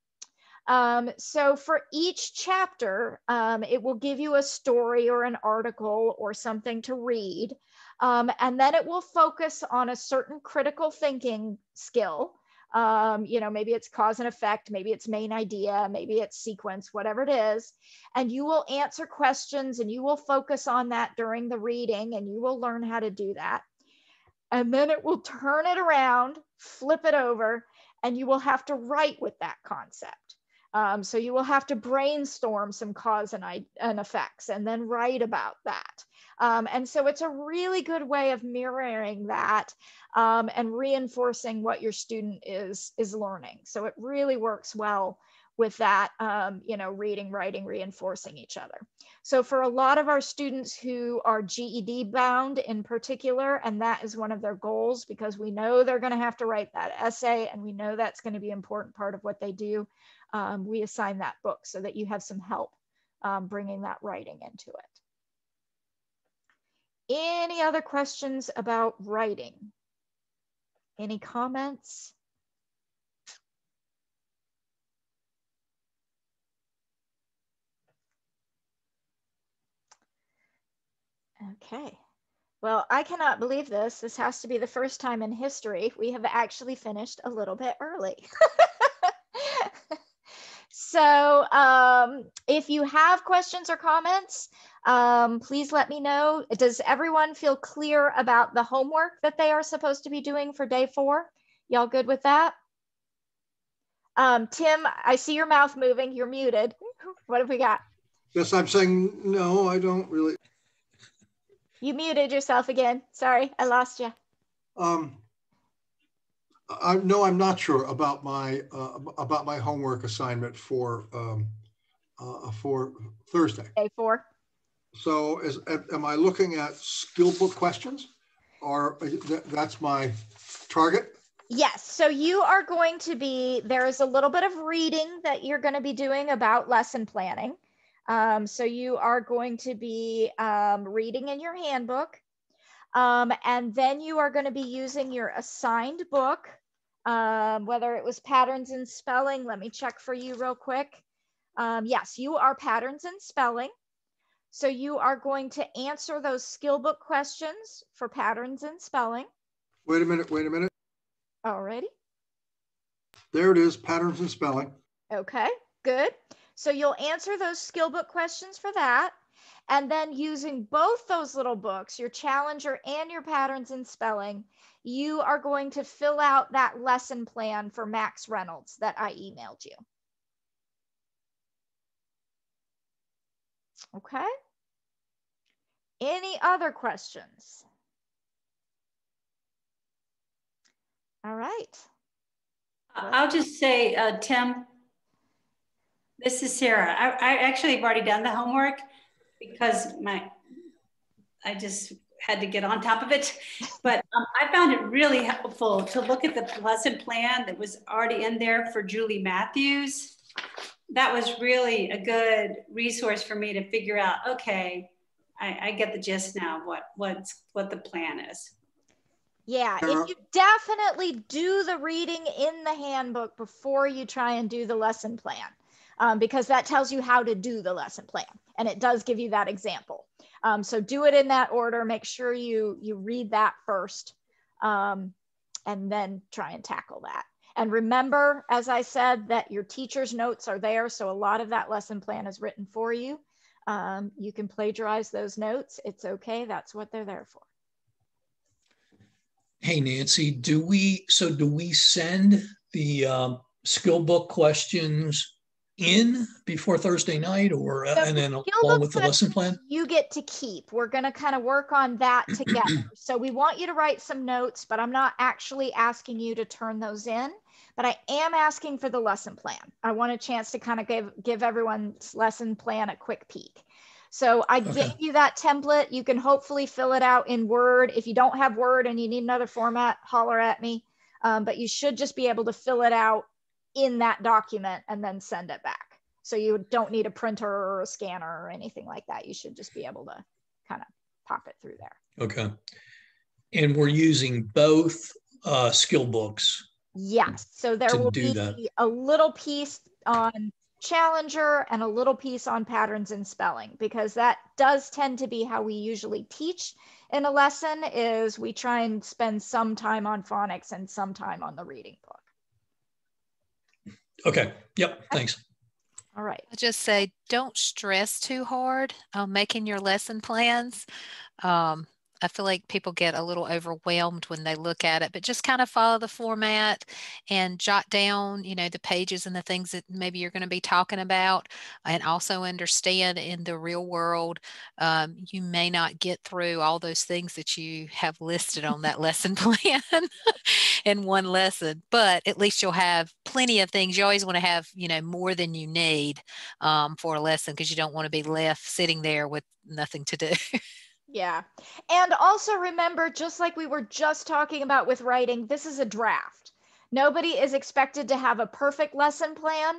So for each chapter, it will give you a story or an article or something to read. And then it will focus on a certain critical thinking skill. You know, maybe it's cause and effect, maybe it's main idea, maybe it's sequence, whatever it is. And you will answer questions and you will focus on that during the reading, and you will learn how to do that. And then it will turn it around, flip it over, and you will have to write with that concept. So you will have to brainstorm some cause and effects and then write about that. And so it's a really good way of mirroring that and reinforcing what your student is learning. So it really works well with that, you know, reading, writing, reinforcing each other. So for a lot of our students who are GED bound in particular, and that is one of their goals, because we know they're going to have to write that essay and we know that's going to be an important part of what they do, we assign that book so that you have some help bringing that writing into it. Any other questions about writing? Any comments? Okay. Well, I cannot believe this. This has to be the first time in history we have actually finished a little bit early. So if you have questions or comments, please let me know. Does everyone feel clear about the homework that they are supposed to be doing for day 4? Y'all good with that? Tim, I see your mouth moving. You're muted. What have we got? Yes, I'm saying no, I don't really. You muted yourself again. Sorry, I lost you. No, I'm not sure about my homework assignment for Thursday. Day 4. So am I looking at skill book questions, or that's my target? Yes. So you are going to be, there is a little bit of reading that you're going to be doing about lesson planning. So you are going to be reading in your handbook. And then you are going to be using your assigned book, whether it was patterns in spelling. Let me check for you real quick. Yes, you are patterns in spelling. So you are going to answer those skill book questions for patterns in spelling. Wait a minute. Alrighty. There it is, patterns in spelling. Okay, good. So you'll answer those skill book questions for that. And then using both those little books, your Challenger and your patterns in spelling, you are going to fill out that lesson plan for Max Reynolds that I emailed you. Okay. Any other questions? All right. I'll just say, Tim, this is Sarah. I actually have already done the homework because I just had to get on top of it. But I found it really helpful to look at the lesson plan that was already in there for Julie Matthews. That was really a good resource for me to figure out, okay, I get the gist now of what the plan is. Yeah, if you definitely do the reading in the handbook before you try and do the lesson plan, because that tells you how to do the lesson plan, and it does give you that example. So do it in that order. Make sure you read that first, and then try and tackle that. And remember, as I said, that your teacher's notes are there, so a lot of that lesson plan is written for you. You can plagiarize those notes. It's okay. That's what they're there for. Hey, Nancy, do we send the skill book questions in before Thursday night, or and then along with the lesson plan? You get to keep. We're going to kind of work on that together. So we want you to write some notes, but I'm not actually asking you to turn those in, but I am asking for the lesson plan. I want a chance to kind of give everyone's lesson plan a quick peek. So I gave you that template. You can hopefully fill it out in Word. If you don't have Word and you need another format, holler at me. But you should just be able to fill it out in that document and then send it back. So you don't need a printer or a scanner or anything like that. You should just be able to kind of pop it through there. Okay. And we're using both skill books Yes. So there to will do be that. a little piece on Challenger and a little piece on patterns in spelling, because that does tend to be how we usually teach in a lesson, is we try and spend some time on phonics and some time on the reading book. Okay. Yep. Thanks. All right. I'll just say, don't stress too hard on making your lesson plans. I feel like people get a little overwhelmed when they look at it, but just kind of follow the format and jot down, you know, the pages and the things that maybe you're going to be talking about, and also understand in the real world, you may not get through all those things that you have listed on that lesson plan in one lesson, but at least you'll have plenty of things. You always want to have, you know, more than you need for a lesson, because you don't want to be left sitting there with nothing to do. Yeah. And also remember, just like we were just talking about with writing, this is a draft. Nobody is expected to have a perfect lesson plan.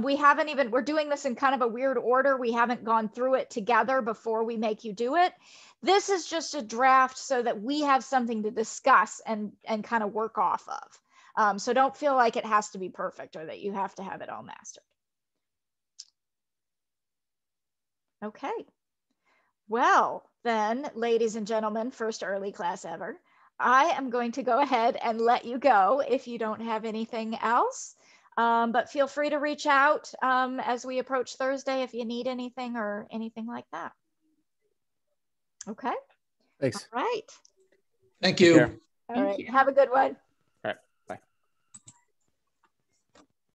We're doing this in kind of a weird order. We haven't gone through it together before we make you do it. This is just a draft so that we have something to discuss and kind of work off of. So don't feel like it has to be perfect or that you have to have it all mastered. Okay. Well, then, ladies and gentlemen, first early class ever, I am going to go ahead and let you go if you don't have anything else. But feel free to reach out as we approach Thursday if you need anything or anything like that. Okay. Thanks. All right. Thank you. All right. Have a good one.